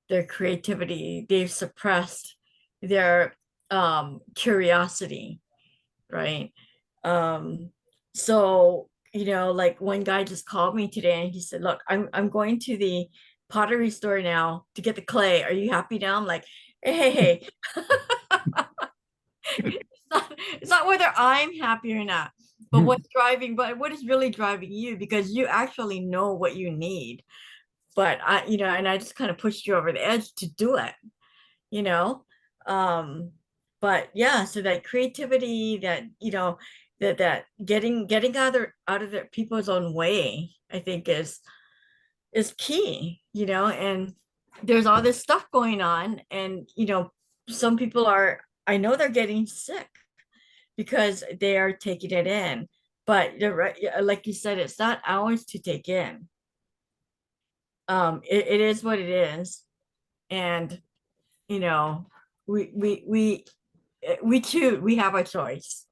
S9: their creativity, they've suppressed their curiosity, right? So like one guy just called me today and he said, look, I'm going to the pottery store now to get the clay. Are you happy now? I'm like, hey. It's not whether I'm happy or not, but what is really driving you, because you actually know what you need. But and I just kind of pushed you over the edge to do it, but yeah, so that creativity, that that getting out of their people's own way, I think is key, and there's all this stuff going on, and some people I know they're getting sick because they are taking it in, but you're right, like you said, it's not ours to take in. It is what it is, and we choose, we have our choice,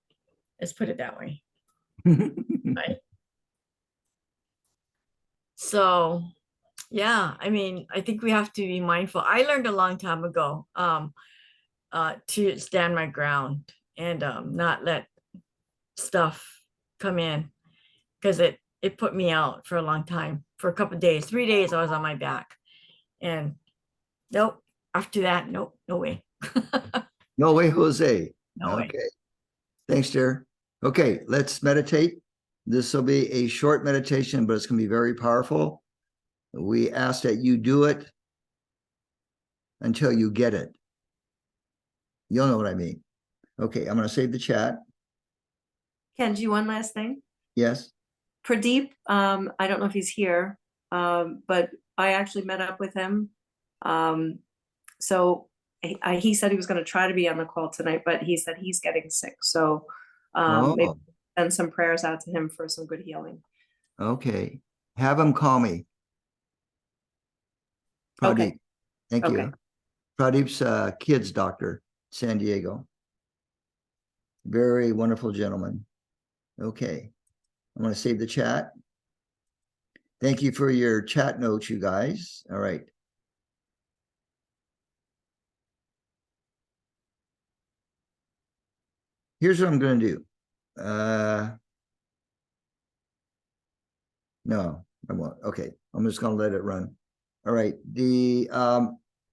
S9: let's put it that way. Right. So yeah, I mean, I think we have to be mindful. I learned a long time ago to stand my ground and not let stuff come in, because it put me out for a long time. For a couple of days, 3 days, I was on my back, and nope, after that, nope, no way.
S1: No way, Jose.
S9: No way.
S1: Okay. Thanks, dear. Okay, let's meditate. This will be a short meditation, but it's going to be very powerful. We ask that you do it until you get it. You'll know what I mean. Okay, I'm going to save the chat.
S8: Kenji, one last thing.
S1: Yes.
S8: Pradeep, I don't know if he's here, but I actually met up with him. So he said he was going to try to be on the call tonight, but he said he's getting sick. So maybe send some prayers out to him for some good healing.
S1: Okay. Have him call me. Pradeep.
S8: Okay.
S1: Thank you. Pradeep's kids doctor, San Diego. Very wonderful gentleman. Okay. I'm going to save the chat. Thank you for your chat notes, you guys. All right. Here's what I'm going to do. No, I won't. Okay. I'm just going to let it run. All right. The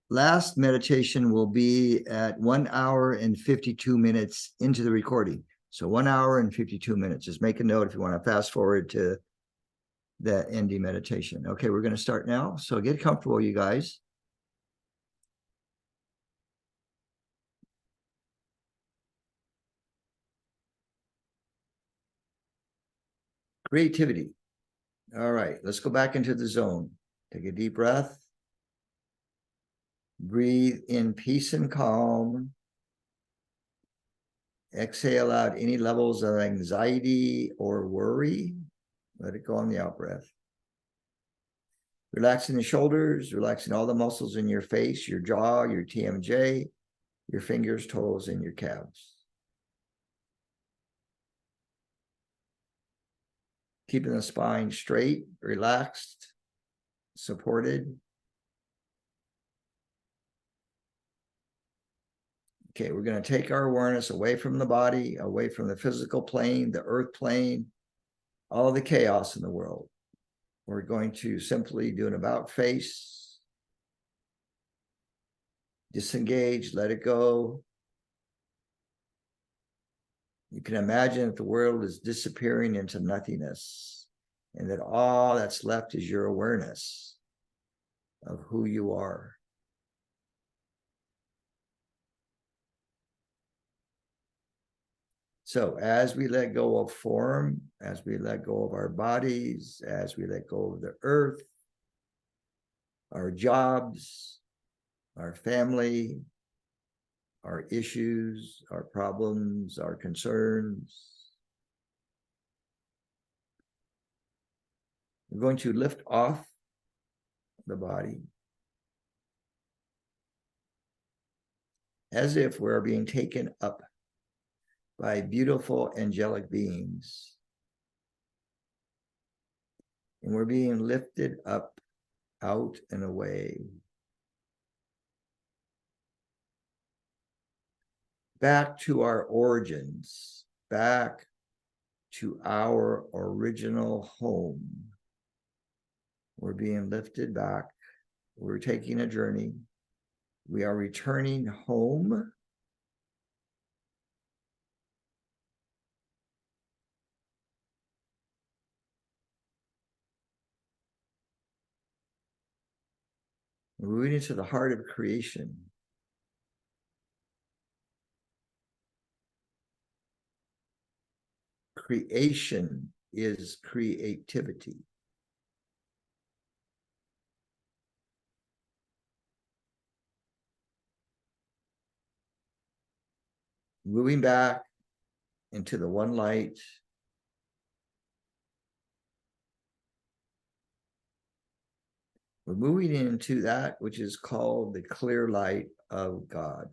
S1: last meditation will be at 1 hour and 52 minutes into the recording. So 1 hour and 52 minutes. Just make a note if you want to fast forward to that ending meditation. Okay, we're going to start now. So get comfortable, you guys. Creativity. All right, let's go back into the zone. Take a deep breath. Breathe in peace and calm. Exhale out any levels of anxiety or worry. Let it go on the out breath. Relaxing the shoulders, relaxing all the muscles in your face, your jaw, your TMJ, your fingers, toes, and your calves. Keeping the spine straight, relaxed, supported. Okay, we're going to take our awareness away from the body, away from the physical plane, the earth plane, all the chaos in the world. We're going to simply do an about face. Disengage, let it go. You can imagine that the world is disappearing into nothingness, and that all that's left is your awareness of who you are. So as we let go of form, as we let go of our bodies, as we let go of the earth, our jobs, our family, our issues, our problems, our concerns, we're going to lift off the body as if we're being taken up by beautiful angelic beings. And we're being lifted up, out and away, back to our origins, back to our original home. We're being lifted back. We're taking a journey. We are returning home. We're moving into the heart of creation. Creation is creativity. Moving back into the one light. We're moving into that which is called the clear light of God.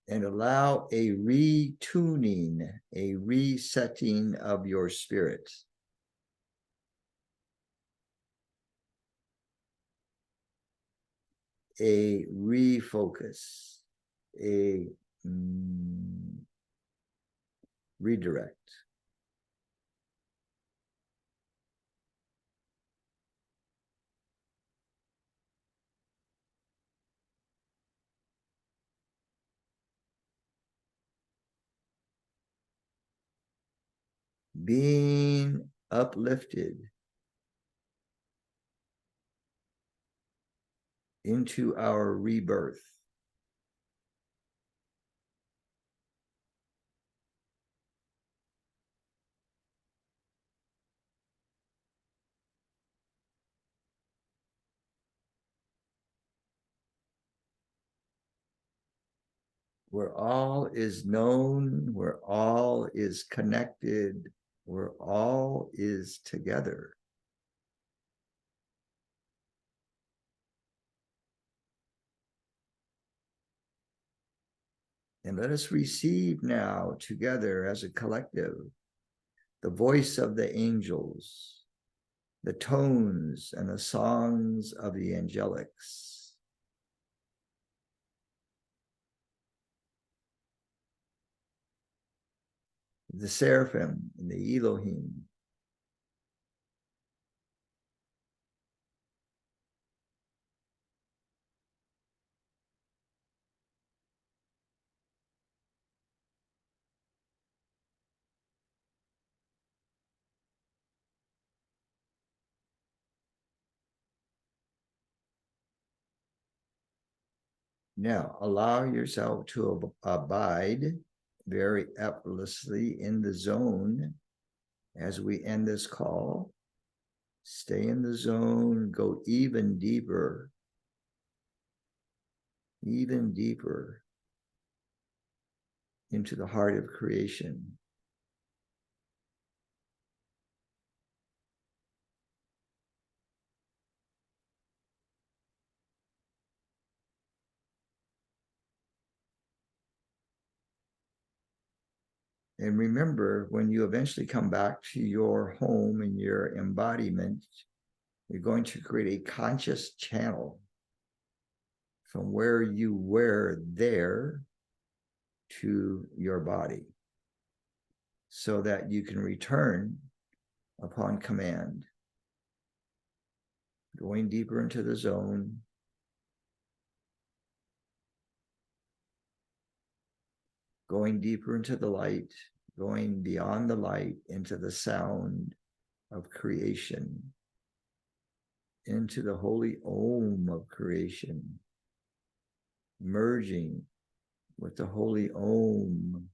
S1: And allow a retuning, a resetting of your spirit. A refocus, a redirect. Being uplifted into our rebirth. Where all is known, where all is connected, where all is together. And let us receive now together as a collective the voice of the angels, the tones and the songs of the angelics. The seraphim and the Elohim. Now, allow yourself to abide very effortlessly in the zone as we end this call. Stay in the zone, go even deeper into the heart of creation. And remember, when you eventually come back to your home and your embodiment, you're going to create a conscious channel from where you were there to your body so that you can return upon command, going deeper into the zone, going deeper into the light, going beyond the light into the sound of creation, into the holy Om of creation, merging with the holy Om